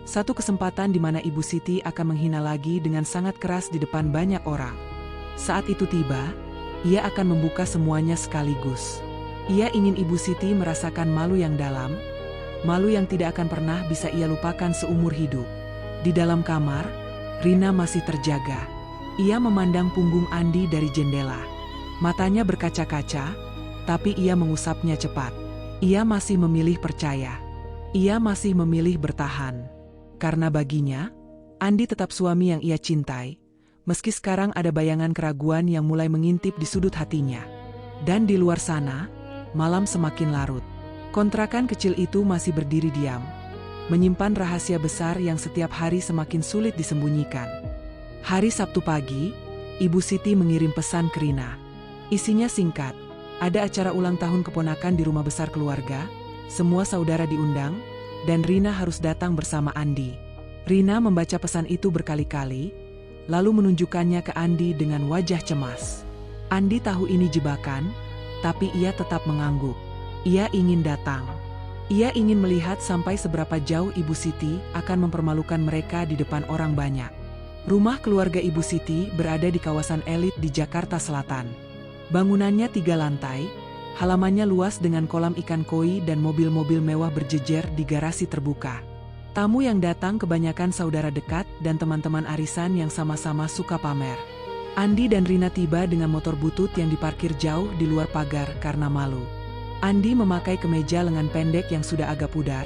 Satu kesempatan di mana Ibu Siti akan menghina lagi dengan sangat keras di depan banyak orang. Saat itu tiba, ia akan membuka semuanya sekaligus. Ia ingin Ibu Siti merasakan malu yang dalam, malu yang tidak akan pernah bisa ia lupakan seumur hidup. Di dalam kamar, Rina masih terjaga. Ia memandang punggung Andi dari jendela. Matanya berkaca-kaca, tapi ia mengusapnya cepat. Ia masih memilih percaya. Ia masih memilih bertahan. Karena baginya, Andi tetap suami yang ia cintai, meski sekarang ada bayangan keraguan yang mulai mengintip di sudut hatinya. Dan di luar sana, malam semakin larut. Kontrakan kecil itu masih berdiri diam, menyimpan rahasia besar yang setiap hari semakin sulit disembunyikan. Hari Sabtu pagi, Ibu Siti mengirim pesan ke Rina. Isinya singkat, ada acara ulang tahun keponakan di rumah besar keluarga, semua saudara diundang, dan Rina harus datang bersama Andi. Rina membaca pesan itu berkali-kali, lalu menunjukkannya ke Andi dengan wajah cemas. Andi tahu ini jebakan, tapi ia tetap mengangguk. Ia ingin datang. Ia ingin melihat sampai seberapa jauh Ibu Siti akan mempermalukan mereka di depan orang banyak. Rumah keluarga Ibu Siti berada di kawasan elit di Jakarta Selatan. Bangunannya 3 lantai, halamannya luas dengan kolam ikan koi dan mobil-mobil mewah berjejer di garasi terbuka. Tamu yang datang kebanyakan saudara dekat dan teman-teman arisan yang sama-sama suka pamer. Andi dan Rina tiba dengan motor butut yang diparkir jauh di luar pagar karena malu. Andi memakai kemeja lengan pendek yang sudah agak pudar.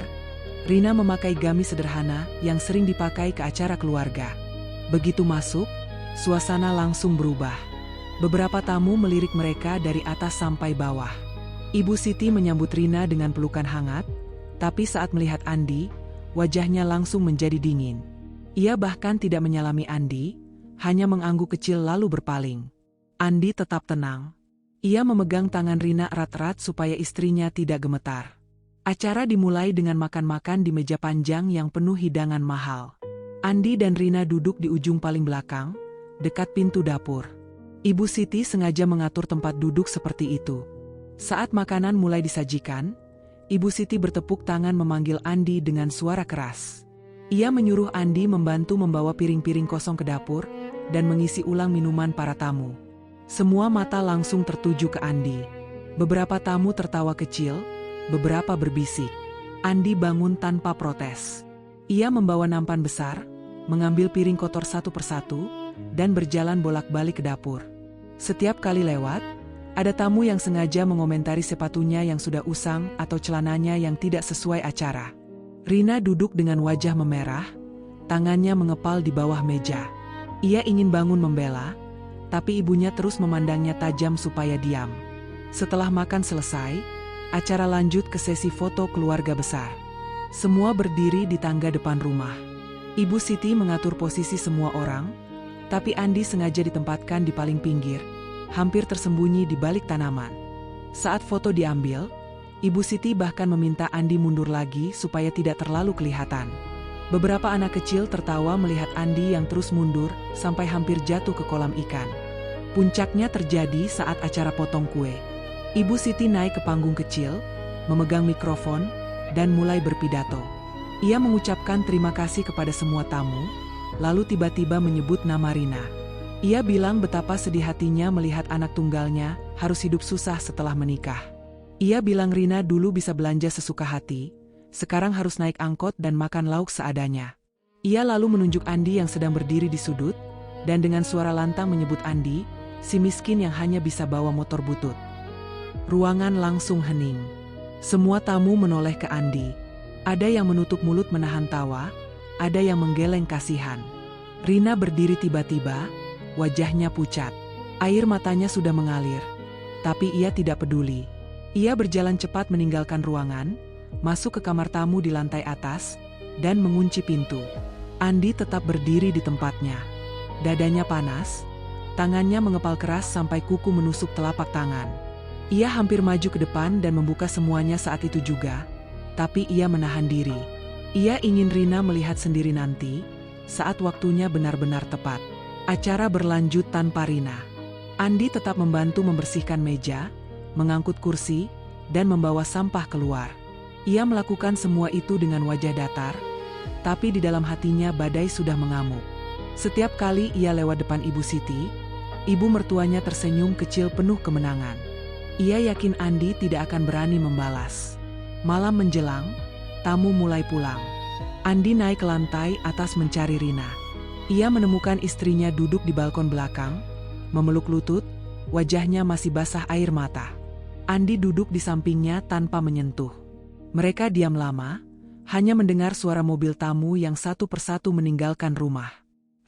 Rina memakai gamis sederhana yang sering dipakai ke acara keluarga. Begitu masuk, suasana langsung berubah. Beberapa tamu melirik mereka dari atas sampai bawah. Ibu Siti menyambut Rina dengan pelukan hangat, tapi saat melihat Andi, wajahnya langsung menjadi dingin. Ia bahkan tidak menyalami Andi, hanya mengangguk kecil lalu berpaling. Andi tetap tenang. Ia memegang tangan Rina erat-erat supaya istrinya tidak gemetar. Acara dimulai dengan makan-makan di meja panjang yang penuh hidangan mahal. Andi dan Rina duduk di ujung paling belakang, dekat pintu dapur. Ibu Siti sengaja mengatur tempat duduk seperti itu. Saat makanan mulai disajikan, Ibu Siti bertepuk tangan memanggil Andi dengan suara keras. Ia menyuruh Andi membantu membawa piring-piring kosong ke dapur dan mengisi ulang minuman para tamu. Semua mata langsung tertuju ke Andi. Beberapa tamu tertawa kecil, beberapa berbisik. Andi bangun tanpa protes. Ia membawa nampan besar, mengambil piring kotor satu persatu, dan berjalan bolak-balik ke dapur. Setiap kali lewat, ada tamu yang sengaja mengomentari sepatunya yang sudah usang atau celananya yang tidak sesuai acara. Rina duduk dengan wajah memerah, tangannya mengepal di bawah meja. Ia ingin bangun membela, tapi ibunya terus memandangnya tajam supaya diam. Setelah makan selesai, acara lanjut ke sesi foto keluarga besar. Semua berdiri di tangga depan rumah. Ibu Siti mengatur posisi semua orang, tapi Andi sengaja ditempatkan di paling pinggir, hampir tersembunyi di balik tanaman. Saat foto diambil, Ibu Siti bahkan meminta Andi mundur lagi supaya tidak terlalu kelihatan. Beberapa anak kecil tertawa melihat Andi yang terus mundur sampai hampir jatuh ke kolam ikan. Puncaknya terjadi saat acara potong kue. Ibu Siti naik ke panggung kecil, memegang mikrofon, dan mulai berpidato. Ia mengucapkan terima kasih kepada semua tamu, lalu tiba-tiba menyebut nama Rina. Ia bilang betapa sedih hatinya melihat anak tunggalnya harus hidup susah setelah menikah. Ia bilang Rina dulu bisa belanja sesuka hati, sekarang harus naik angkot dan makan lauk seadanya. Ia lalu menunjuk Andi yang sedang berdiri di sudut, dan dengan suara lantang menyebut Andi, si miskin yang hanya bisa bawa motor butut. Ruangan langsung hening. Semua tamu menoleh ke Andi. Ada yang menutup mulut menahan tawa, ada yang menggeleng kasihan. Rina berdiri tiba-tiba, wajahnya pucat. Air matanya sudah mengalir. Tapi ia tidak peduli. Ia berjalan cepat meninggalkan ruangan, masuk ke kamar tamu di lantai atas, dan mengunci pintu. Andi tetap berdiri di tempatnya. Dadanya panas, tangannya mengepal keras sampai kuku menusuk telapak tangan. Ia hampir maju ke depan dan membuka semuanya saat itu juga, tapi ia menahan diri. Ia ingin Rina melihat sendiri nanti, saat waktunya benar-benar tepat. Acara berlanjut tanpa Rina. Andi tetap membantu membersihkan meja, mengangkut kursi, dan membawa sampah keluar. Ia melakukan semua itu dengan wajah datar, tapi di dalam hatinya badai sudah mengamuk. Setiap kali ia lewat depan Ibu Siti, ibu mertuanya tersenyum kecil penuh kemenangan. Ia yakin Andi tidak akan berani membalas. Malam menjelang, tamu mulai pulang. Andi naik ke lantai atas mencari Rina. Ia menemukan istrinya duduk di balkon belakang, memeluk lutut, wajahnya masih basah air mata. Andi duduk di sampingnya tanpa menyentuh. Mereka diam lama, hanya mendengar suara mobil tamu yang satu persatu meninggalkan rumah.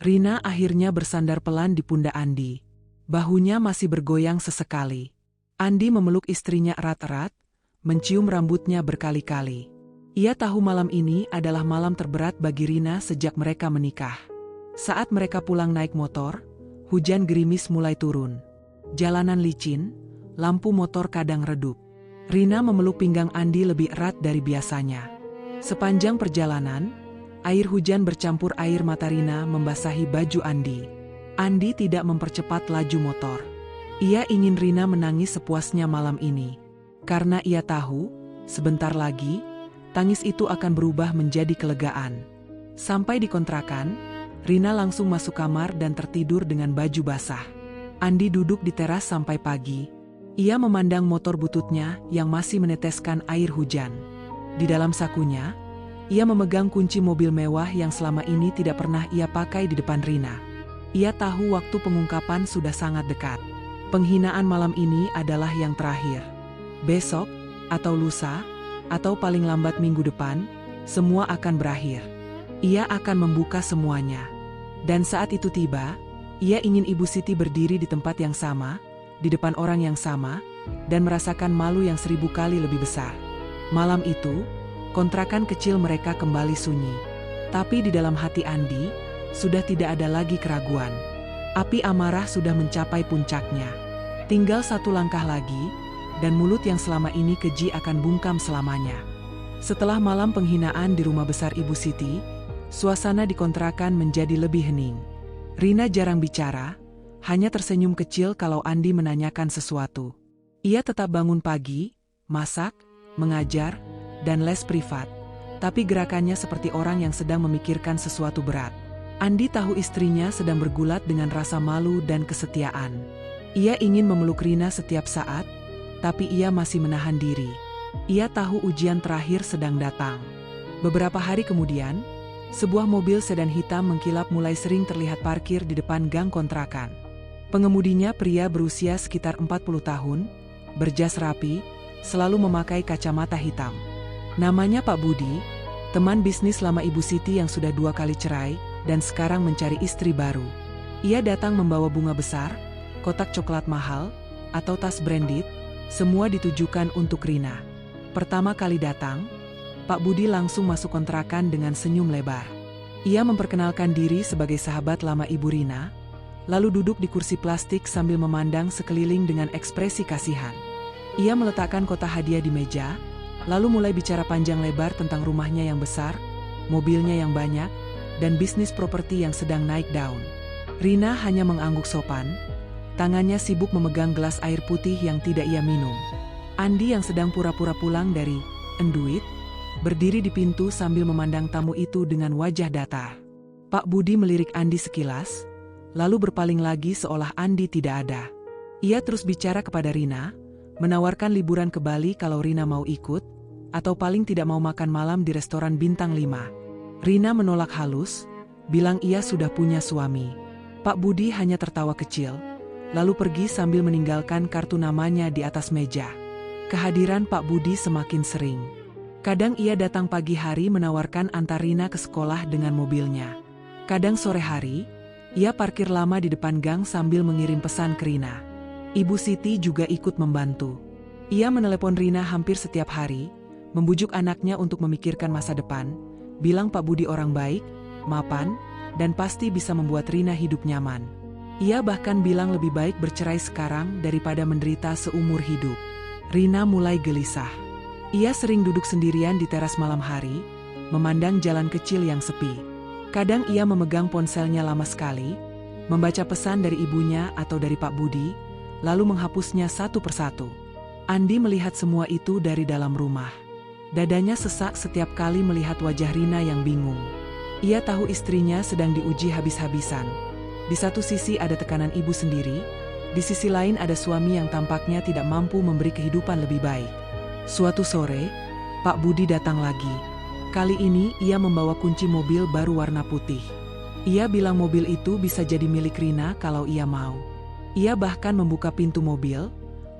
Rina akhirnya bersandar pelan di pundak Andi. Bahunya masih bergoyang sesekali. Andi memeluk istrinya erat-erat, mencium rambutnya berkali-kali. Ia tahu malam ini adalah malam terberat bagi Rina sejak mereka menikah. Saat mereka pulang naik motor, hujan gerimis mulai turun. Jalanan licin, lampu motor kadang redup. Rina memeluk pinggang Andi lebih erat dari biasanya. Sepanjang perjalanan, air hujan bercampur air mata Rina membasahi baju Andi. Andi tidak mempercepat laju motor. Ia ingin Rina menangis sepuasnya malam ini. Karena ia tahu, sebentar lagi, tangis itu akan berubah menjadi kelegaan. Sampai di kontrakan, Rina langsung masuk kamar dan tertidur dengan baju basah. Andi duduk di teras sampai pagi. Ia memandang motor bututnya yang masih meneteskan air hujan. Di dalam sakunya, ia memegang kunci mobil mewah yang selama ini tidak pernah ia pakai di depan Rina. Ia tahu waktu pengungkapan sudah sangat dekat. Penghinaan malam ini adalah yang terakhir. Besok, atau lusa, atau paling lambat minggu depan, semua akan berakhir. Ia akan membuka semuanya. Dan saat itu tiba, ia ingin Ibu Siti berdiri di tempat yang sama, di depan orang yang sama, dan merasakan malu yang 1000 kali lebih besar. Malam itu, kontrakan kecil mereka kembali sunyi. Tapi di dalam hati Andi, sudah tidak ada lagi keraguan. Api amarah sudah mencapai puncaknya. Tinggal satu langkah lagi, dan mulut yang selama ini keji akan bungkam selamanya. Setelah malam penghinaan di rumah besar Ibu Siti, suasana di kontrakan menjadi lebih hening. Rina jarang bicara, hanya tersenyum kecil kalau Andi menanyakan sesuatu. Ia tetap bangun pagi, masak, mengajar, dan les privat. Tapi gerakannya seperti orang yang sedang memikirkan sesuatu berat. Andi tahu istrinya sedang bergulat dengan rasa malu dan kesetiaan. Ia ingin memeluk Rina setiap saat, tapi ia masih menahan diri. Ia tahu ujian terakhir sedang datang. Beberapa hari kemudian, sebuah mobil sedan hitam mengkilap mulai sering terlihat parkir di depan gang kontrakan. Pengemudinya pria berusia sekitar 40 tahun, berjas rapi, selalu memakai kacamata hitam. Namanya Pak Budi, teman bisnis lama Ibu Siti yang sudah 2 kali cerai, dan sekarang mencari istri baru. Ia datang membawa bunga besar, kotak coklat mahal, atau tas branded, semua ditujukan untuk Rina. Pertama kali datang, Pak Budi langsung masuk kontrakan dengan senyum lebar. Ia memperkenalkan diri sebagai sahabat lama Ibu Rina, lalu duduk di kursi plastik sambil memandang sekeliling dengan ekspresi kasihan. Ia meletakkan kotak hadiah di meja, lalu mulai bicara panjang lebar tentang rumahnya yang besar, mobilnya yang banyak, dan bisnis properti yang sedang naik daun. Rina hanya mengangguk sopan, Tangannya sibuk memegang gelas air putih yang tidak ia minum. Andi yang sedang pura-pura pulang dari Enduit, berdiri di pintu sambil memandang tamu itu dengan wajah datar. Pak Budi melirik Andi sekilas, lalu berpaling lagi seolah Andi tidak ada. Ia terus bicara kepada Rina, menawarkan liburan ke Bali kalau Rina mau ikut, atau paling tidak mau makan malam di restoran bintang 5. Rina menolak halus, bilang ia sudah punya suami. Pak Budi hanya tertawa kecil, lalu pergi sambil meninggalkan kartu namanya di atas meja. Kehadiran Pak Budi semakin sering. Kadang ia datang pagi hari menawarkan antar Rina ke sekolah dengan mobilnya. Kadang sore hari, ia parkir lama di depan gang sambil mengirim pesan ke Rina. Ibu Siti juga ikut membantu. Ia menelepon Rina hampir setiap hari, membujuk anaknya untuk memikirkan masa depan, bilang Pak Budi orang baik, mapan, dan pasti bisa membuat Rina hidup nyaman. Ia bahkan bilang lebih baik bercerai sekarang daripada menderita seumur hidup. Rina mulai gelisah. Ia sering duduk sendirian di teras malam hari, memandang jalan kecil yang sepi. Kadang ia memegang ponselnya lama sekali, membaca pesan dari ibunya atau dari Pak Budi, lalu menghapusnya satu persatu. Andi melihat semua itu dari dalam rumah. Dadanya sesak setiap kali melihat wajah Rina yang bingung. Ia tahu istrinya sedang diuji habis-habisan. Di satu sisi ada tekanan ibu sendiri, di sisi lain ada suami yang tampaknya tidak mampu memberi kehidupan lebih baik. Suatu sore, Pak Budi datang lagi. Kali ini ia membawa kunci mobil baru warna putih. Ia bilang mobil itu bisa jadi milik Rina kalau ia mau. Ia bahkan membuka pintu mobil,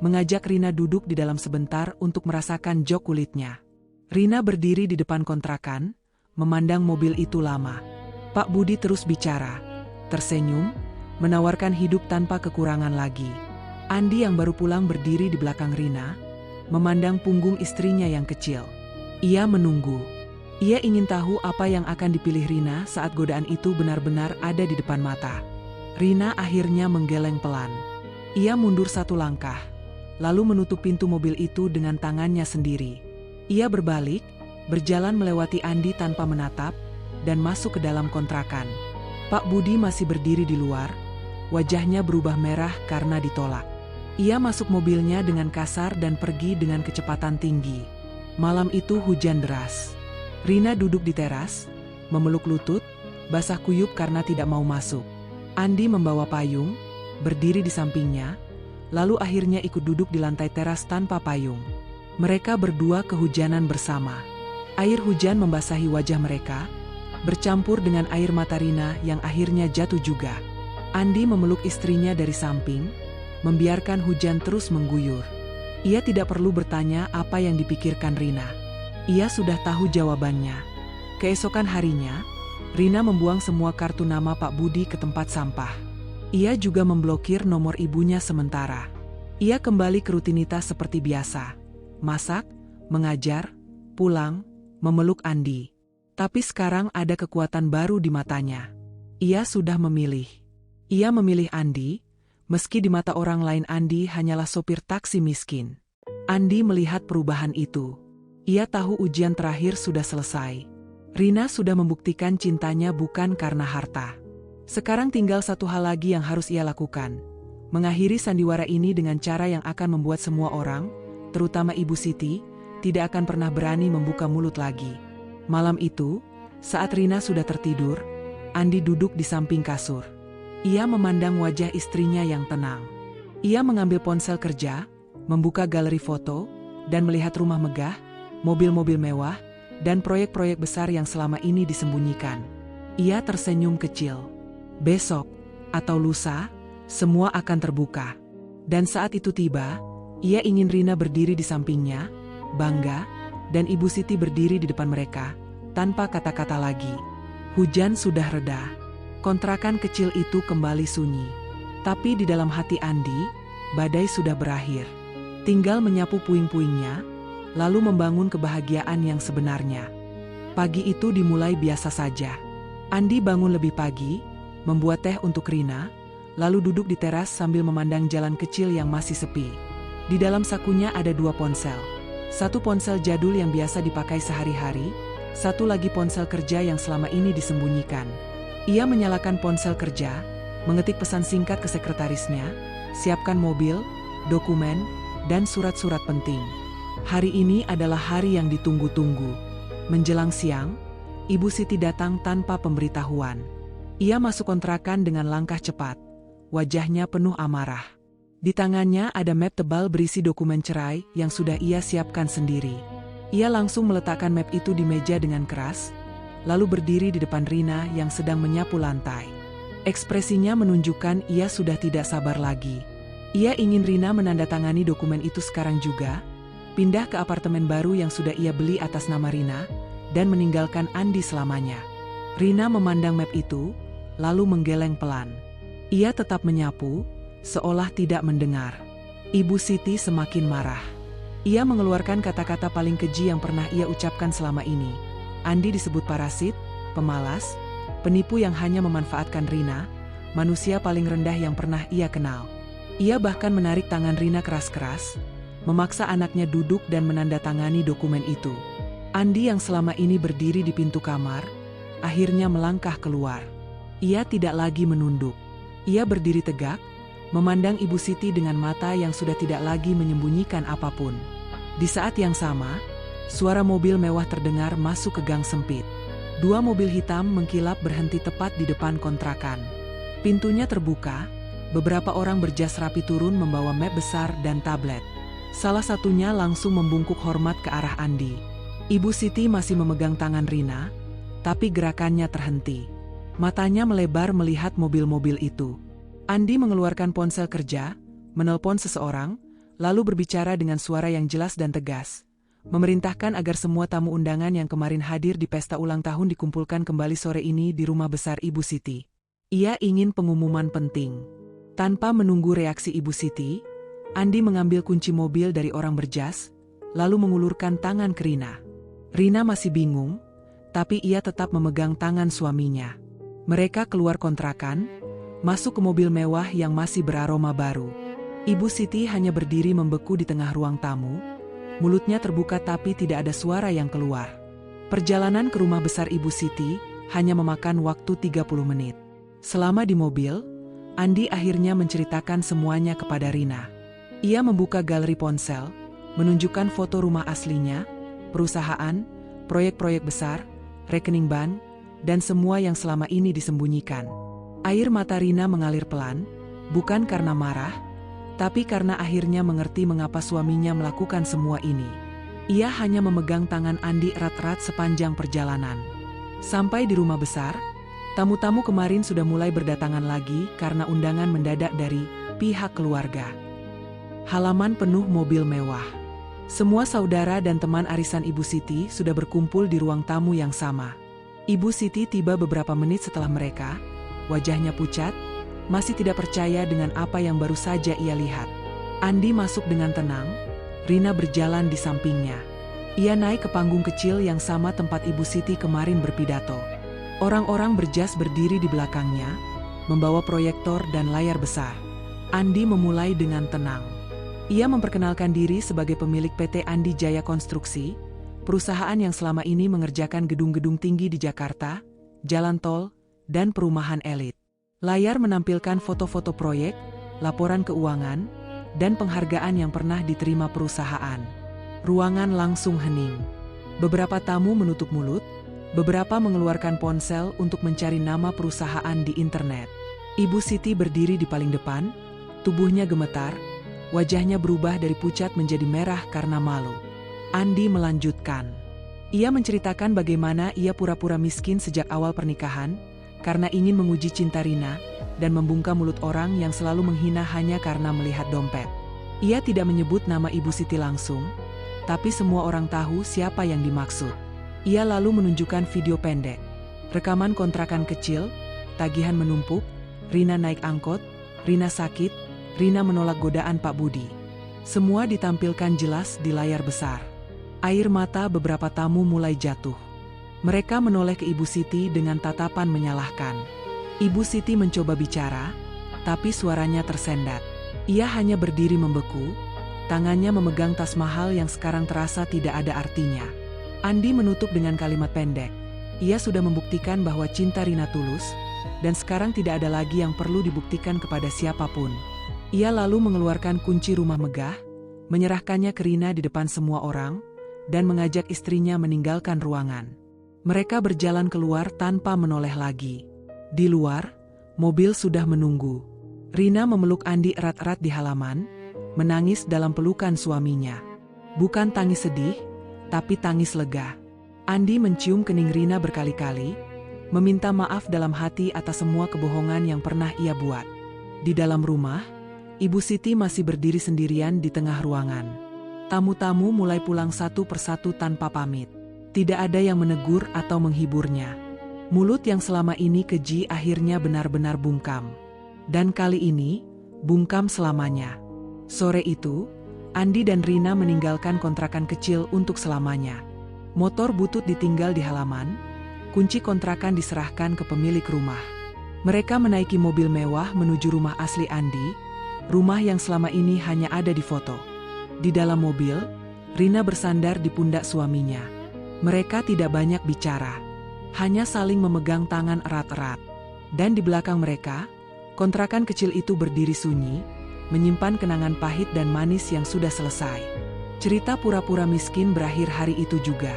mengajak Rina duduk di dalam sebentar untuk merasakan jok kulitnya. Rina berdiri di depan kontrakan, memandang mobil itu lama. Pak Budi terus bicara, tersenyum, menawarkan hidup tanpa kekurangan lagi. Andi yang baru pulang berdiri di belakang Rina, memandang punggung istrinya yang kecil. Ia menunggu. Ia ingin tahu apa yang akan dipilih Rina saat godaan itu benar-benar ada di depan mata. Rina akhirnya menggeleng pelan. Ia mundur satu langkah, lalu menutup pintu mobil itu dengan tangannya sendiri. Ia berbalik, berjalan melewati Andi tanpa menatap, dan masuk ke dalam kontrakan. Pak Budi masih berdiri di luar, wajahnya berubah merah karena ditolak. Ia masuk mobilnya dengan kasar dan pergi dengan kecepatan tinggi. Malam itu hujan deras. Rina duduk di teras, memeluk lutut, basah kuyup karena tidak mau masuk. Andi membawa payung, berdiri di sampingnya, lalu akhirnya ikut duduk di lantai teras tanpa payung. Mereka berdua kehujanan bersama. Air hujan membasahi wajah mereka, bercampur dengan air mata Rina yang akhirnya jatuh juga. Andi memeluk istrinya dari samping, membiarkan hujan terus mengguyur. Ia tidak perlu bertanya apa yang dipikirkan Rina. Ia sudah tahu jawabannya. Keesokan harinya, Rina membuang semua kartu nama Pak Budi ke tempat sampah. Ia juga memblokir nomor ibunya sementara. Ia kembali ke rutinitas seperti biasa. Masak, mengajar, pulang, memeluk Andi. Tapi sekarang ada kekuatan baru di matanya. Ia sudah memilih. Ia memilih Andi, meski di mata orang lain Andi hanyalah sopir taksi miskin. Andi melihat perubahan itu. Ia tahu ujian terakhir sudah selesai. Rina sudah membuktikan cintanya bukan karena harta. Sekarang tinggal satu hal lagi yang harus ia lakukan. Mengakhiri sandiwara ini dengan cara yang akan membuat semua orang, terutama Ibu Siti, tidak akan pernah berani membuka mulut lagi. Malam itu, saat Rina sudah tertidur, Andi duduk di samping kasur. Ia memandang wajah istrinya yang tenang. Ia mengambil ponsel kerja, membuka galeri foto, dan melihat rumah megah, mobil-mobil mewah, dan proyek-proyek besar yang selama ini disembunyikan. Ia tersenyum kecil. Besok, atau lusa, semua akan terbuka. Dan saat itu tiba, ia ingin Rina berdiri di sampingnya, bangga, dan Ibu Siti berdiri di depan mereka, tanpa kata-kata lagi. Hujan sudah reda. Kontrakan kecil itu kembali sunyi. Tapi di dalam hati Andi, badai sudah berakhir. Tinggal menyapu puing-puingnya, lalu membangun kebahagiaan yang sebenarnya. Pagi itu dimulai biasa saja. Andi bangun lebih pagi, membuat teh untuk Rina, lalu duduk di teras sambil memandang jalan kecil yang masih sepi. Di dalam sakunya ada 2 ponsel. Satu ponsel jadul yang biasa dipakai sehari-hari, satu lagi ponsel kerja yang selama ini disembunyikan. Ia menyalakan ponsel kerja, mengetik pesan singkat ke sekretarisnya, siapkan mobil, dokumen, dan surat-surat penting. Hari ini adalah hari yang ditunggu-tunggu. Menjelang siang, Ibu Siti datang tanpa pemberitahuan. Ia masuk kontrakan dengan langkah cepat. Wajahnya penuh amarah. Di tangannya ada map tebal berisi dokumen cerai yang sudah ia siapkan sendiri. Ia langsung meletakkan map itu di meja dengan keras, lalu berdiri di depan Rina yang sedang menyapu lantai. Ekspresinya menunjukkan ia sudah tidak sabar lagi. Ia ingin Rina menandatangani dokumen itu sekarang juga, pindah ke apartemen baru yang sudah ia beli atas nama Rina, dan meninggalkan Andi selamanya. Rina memandang map itu, lalu menggeleng pelan. Ia tetap menyapu, seolah tidak mendengar. Ibu Siti semakin marah. Ia mengeluarkan kata-kata paling keji yang pernah ia ucapkan selama ini. Andi disebut parasit, pemalas, penipu yang hanya memanfaatkan Rina, manusia paling rendah yang pernah ia kenal. Ia bahkan menarik tangan Rina keras-keras, memaksa anaknya duduk dan menandatangani dokumen itu. Andi yang selama ini berdiri di pintu kamar, akhirnya melangkah keluar. Ia tidak lagi menunduk. Ia berdiri tegak, memandang Ibu Siti dengan mata yang sudah tidak lagi menyembunyikan apapun. Di saat yang sama, suara mobil mewah terdengar masuk ke gang sempit. 2 mobil hitam mengkilap berhenti tepat di depan kontrakan. Pintunya terbuka, beberapa orang berjas rapi turun membawa map besar dan tablet. Salah satunya langsung membungkuk hormat ke arah Andi. Ibu Siti masih memegang tangan Rina, tapi gerakannya terhenti. Matanya melebar melihat mobil-mobil itu. Andi mengeluarkan ponsel kerja, menelpon seseorang, lalu berbicara dengan suara yang jelas dan tegas. Memerintahkan agar semua tamu undangan yang kemarin hadir di pesta ulang tahun dikumpulkan kembali sore ini di rumah besar Ibu Siti. Ia ingin pengumuman penting. Tanpa menunggu reaksi Ibu Siti, Andi mengambil kunci mobil dari orang berjas, lalu mengulurkan tangan ke Rina. Rina masih bingung, tapi ia tetap memegang tangan suaminya. Mereka keluar kontrakan, masuk ke mobil mewah yang masih beraroma baru. Ibu Siti hanya berdiri membeku di tengah ruang tamu, mulutnya terbuka tapi tidak ada suara yang keluar. Perjalanan ke rumah besar Ibu Siti hanya memakan waktu 30 menit. Selama di mobil, Andi akhirnya menceritakan semuanya kepada Rina. Ia membuka galeri ponsel, menunjukkan foto rumah aslinya, perusahaan, proyek-proyek besar, rekening bank, dan semua yang selama ini disembunyikan. Air mata Rina mengalir pelan, bukan karena marah, tapi karena akhirnya mengerti mengapa suaminya melakukan semua ini. Ia hanya memegang tangan Andi erat-erat sepanjang perjalanan. Sampai di rumah besar, tamu-tamu kemarin sudah mulai berdatangan lagi karena undangan mendadak dari pihak keluarga. Halaman penuh mobil mewah. Semua saudara dan teman arisan Ibu Siti sudah berkumpul di ruang tamu yang sama. Ibu Siti tiba beberapa menit setelah mereka, wajahnya pucat, masih tidak percaya dengan apa yang baru saja ia lihat. Andi masuk dengan tenang, Rina berjalan di sampingnya. Ia naik ke panggung kecil yang sama tempat Ibu Siti kemarin berpidato. Orang-orang berjas berdiri di belakangnya, membawa proyektor dan layar besar. Andi memulai dengan tenang. Ia memperkenalkan diri sebagai pemilik PT Andi Jaya Konstruksi, perusahaan yang selama ini mengerjakan gedung-gedung tinggi di Jakarta, jalan tol, dan perumahan elit. Layar menampilkan foto-foto proyek, laporan keuangan, dan penghargaan yang pernah diterima perusahaan. Ruangan langsung hening. Beberapa tamu menutup mulut, beberapa mengeluarkan ponsel untuk mencari nama perusahaan di internet. Ibu Siti berdiri di paling depan, tubuhnya gemetar, wajahnya berubah dari pucat menjadi merah karena malu. Andi melanjutkan. Ia menceritakan bagaimana ia pura-pura miskin sejak awal pernikahan, karena ingin menguji cinta Rina, dan membungkam mulut orang yang selalu menghina hanya karena melihat dompet. Ia tidak menyebut nama Ibu Siti langsung, tapi semua orang tahu siapa yang dimaksud. Ia lalu menunjukkan video pendek, rekaman kontrakan kecil, tagihan menumpuk, Rina naik angkot, Rina sakit, Rina menolak godaan Pak Budi. Semua ditampilkan jelas di layar besar. Air mata beberapa tamu mulai jatuh. Mereka menoleh ke Ibu Siti dengan tatapan menyalahkan. Ibu Siti mencoba bicara, tapi suaranya tersendat. Ia hanya berdiri membeku, tangannya memegang tas mahal yang sekarang terasa tidak ada artinya. Andi menutup dengan kalimat pendek. Ia sudah membuktikan bahwa cinta Rina tulus, dan sekarang tidak ada lagi yang perlu dibuktikan kepada siapapun. Ia lalu mengeluarkan kunci rumah megah, menyerahkannya ke Rina di depan semua orang, dan mengajak istrinya meninggalkan ruangan. Mereka berjalan keluar tanpa menoleh lagi. Di luar, mobil sudah menunggu. Rina memeluk Andi erat-erat di halaman, menangis dalam pelukan suaminya. Bukan tangis sedih, tapi tangis lega. Andi mencium kening Rina berkali-kali, meminta maaf dalam hati atas semua kebohongan yang pernah ia buat. Di dalam rumah, Ibu Siti masih berdiri sendirian di tengah ruangan. Tamu-tamu mulai pulang satu persatu tanpa pamit. Tidak ada yang menegur atau menghiburnya. Mulut yang selama ini keji akhirnya benar-benar bungkam. Dan kali ini, bungkam selamanya. Sore itu, Andi dan Rina meninggalkan kontrakan kecil untuk selamanya. Motor butut ditinggal di halaman, kunci kontrakan diserahkan ke pemilik rumah. Mereka menaiki mobil mewah menuju rumah asli Andi, rumah yang selama ini hanya ada di foto. Di dalam mobil, Rina bersandar di pundak suaminya. Mereka tidak banyak bicara, hanya saling memegang tangan erat-erat. Dan di belakang mereka, kontrakan kecil itu berdiri sunyi, menyimpan kenangan pahit dan manis yang sudah selesai. Cerita pura-pura miskin berakhir hari itu juga.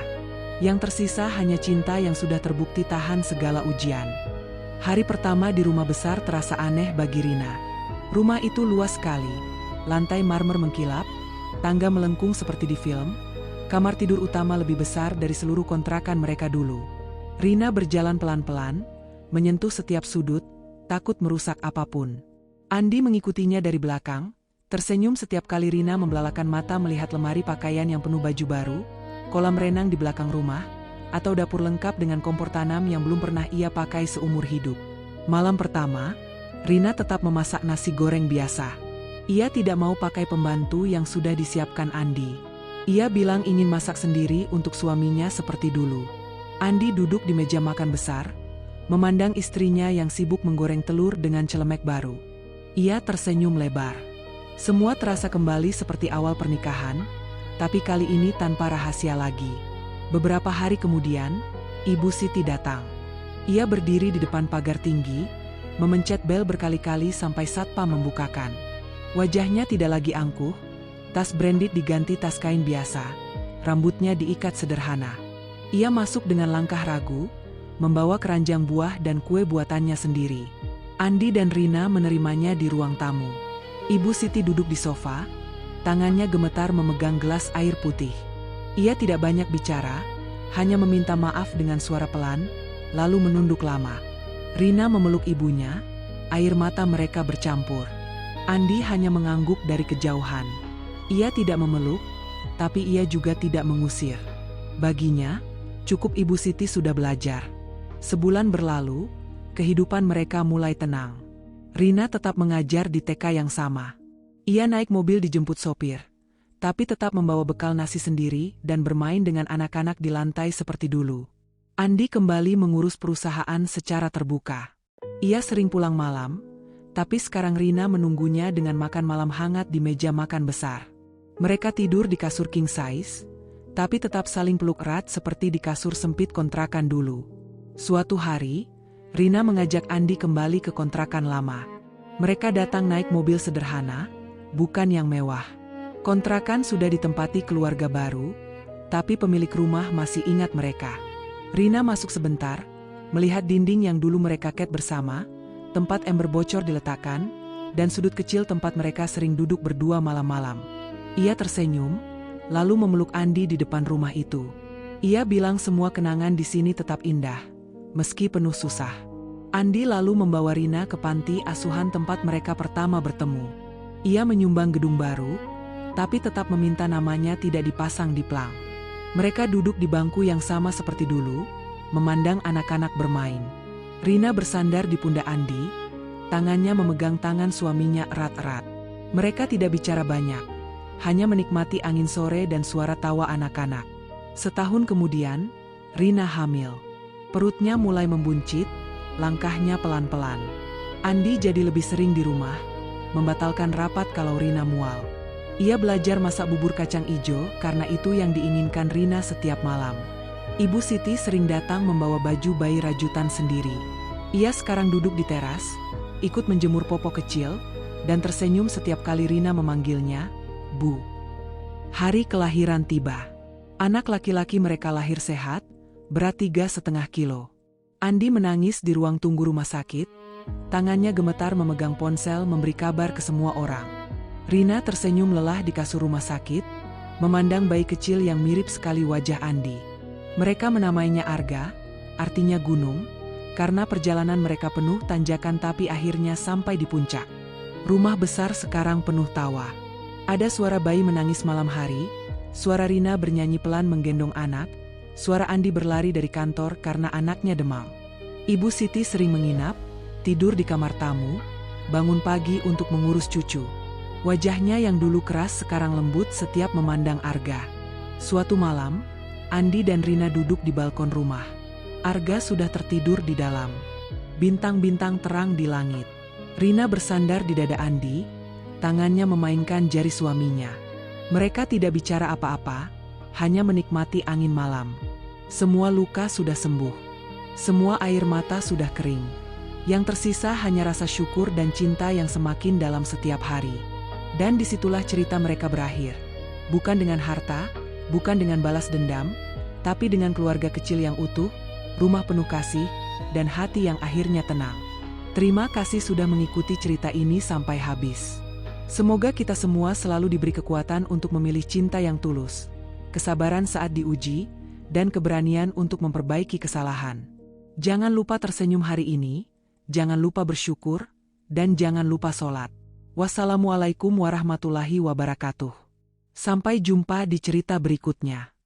Yang tersisa hanya cinta yang sudah terbukti tahan segala ujian. Hari pertama di rumah besar terasa aneh bagi Rina. Rumah itu luas sekali, lantai marmer mengkilap, tangga melengkung seperti di film, kamar tidur utama lebih besar dari seluruh kontrakan mereka dulu. Rina berjalan pelan-pelan, menyentuh setiap sudut, takut merusak apapun. Andi mengikutinya dari belakang, tersenyum setiap kali Rina membelalakan mata melihat lemari pakaian yang penuh baju baru, kolam renang di belakang rumah, atau dapur lengkap dengan kompor tanam yang belum pernah ia pakai seumur hidup. Malam pertama, Rina tetap memasak nasi goreng biasa. Ia tidak mau pakai pembantu yang sudah disiapkan Andi. Ia bilang ingin masak sendiri untuk suaminya seperti dulu. Andi duduk di meja makan besar, memandang istrinya yang sibuk menggoreng telur dengan celemek baru. Ia tersenyum lebar. Semua terasa kembali seperti awal pernikahan, tapi kali ini tanpa rahasia lagi. Beberapa hari kemudian, Ibu Siti datang. Ia berdiri di depan pagar tinggi, memencet bel berkali-kali sampai satpam membukakan. Wajahnya tidak lagi angkuh, tas branded diganti tas kain biasa, rambutnya diikat sederhana. Ia masuk dengan langkah ragu, membawa keranjang buah dan kue buatannya sendiri. Andi dan Rina menerimanya di ruang tamu. Ibu Siti duduk di sofa, tangannya gemetar memegang gelas air putih. Ia tidak banyak bicara, hanya meminta maaf dengan suara pelan, lalu menunduk lama. Rina memeluk ibunya, air mata mereka bercampur. Andi hanya mengangguk dari kejauhan. Ia tidak memeluk, tapi ia juga tidak mengusir. Baginya, cukup Ibu Siti sudah belajar. Sebulan berlalu, kehidupan mereka mulai tenang. Rina tetap mengajar di TK yang sama. Ia naik mobil dijemput sopir, tapi tetap membawa bekal nasi sendiri dan bermain dengan anak-anak di lantai seperti dulu. Andi kembali mengurus perusahaan secara terbuka. Ia sering pulang malam, tapi sekarang Rina menunggunya dengan makan malam hangat di meja makan besar. Mereka tidur di kasur king size, tapi tetap saling peluk erat seperti di kasur sempit kontrakan dulu. Suatu hari, Rina mengajak Andi kembali ke kontrakan lama. Mereka datang naik mobil sederhana, bukan yang mewah. Kontrakan sudah ditempati keluarga baru, tapi pemilik rumah masih ingat mereka. Rina masuk sebentar, melihat dinding yang dulu mereka cat bersama, tempat ember bocor diletakkan, dan sudut kecil tempat mereka sering duduk berdua malam-malam. Ia tersenyum, lalu memeluk Andi di depan rumah itu. Ia bilang semua kenangan di sini tetap indah, meski penuh susah. Andi lalu membawa Rina ke panti asuhan tempat mereka pertama bertemu. Ia menyumbang gedung baru, tapi tetap meminta namanya tidak dipasang di plang. Mereka duduk di bangku yang sama seperti dulu, memandang anak-anak bermain. Rina bersandar di pundak Andi, tangannya memegang tangan suaminya erat-erat. Mereka tidak bicara banyak, hanya menikmati angin sore dan suara tawa anak-anak. Setahun kemudian, Rina hamil. Perutnya mulai membuncit, langkahnya pelan-pelan. Andi jadi lebih sering di rumah, membatalkan rapat kalau Rina mual. Ia belajar masak bubur kacang ijo karena itu yang diinginkan Rina setiap malam. Ibu Siti sering datang membawa baju bayi rajutan sendiri. Ia sekarang duduk di teras, ikut menjemur popok kecil, dan tersenyum setiap kali Rina memanggilnya, Bu. Hari kelahiran tiba. Anak laki-laki mereka lahir sehat, berat 3,5 kilo. Andi menangis di ruang tunggu rumah sakit, tangannya gemetar memegang ponsel memberi kabar ke semua orang. Rina tersenyum lelah di kasur rumah sakit, memandang bayi kecil yang mirip sekali wajah Andi. Mereka menamainya Arga, artinya gunung, karena perjalanan mereka penuh tanjakan tapi akhirnya sampai di puncak. Rumah besar sekarang penuh tawa. Ada suara bayi menangis malam hari, suara Rina bernyanyi pelan menggendong anak, suara Andi berlari dari kantor karena anaknya demam. Ibu Siti sering menginap, tidur di kamar tamu, bangun pagi untuk mengurus cucu. Wajahnya yang dulu keras sekarang lembut setiap memandang Arga. Suatu malam, Andi dan Rina duduk di balkon rumah. Arga sudah tertidur di dalam. Bintang-bintang terang di langit. Rina bersandar di dada Andi, tangannya memainkan jari suaminya. Mereka tidak bicara apa-apa, hanya menikmati angin malam. Semua luka sudah sembuh. Semua air mata sudah kering. Yang tersisa hanya rasa syukur dan cinta yang semakin dalam setiap hari. Dan disitulah cerita mereka berakhir. Bukan dengan harta, bukan dengan balas dendam, tapi dengan keluarga kecil yang utuh, rumah penuh kasih, dan hati yang akhirnya tenang. Terima kasih sudah mengikuti cerita ini sampai habis. Semoga kita semua selalu diberi kekuatan untuk memilih cinta yang tulus, kesabaran saat diuji, dan keberanian untuk memperbaiki kesalahan. Jangan lupa tersenyum hari ini, jangan lupa bersyukur, dan jangan lupa sholat. Wassalamualaikum warahmatullahi wabarakatuh. Sampai jumpa di cerita berikutnya.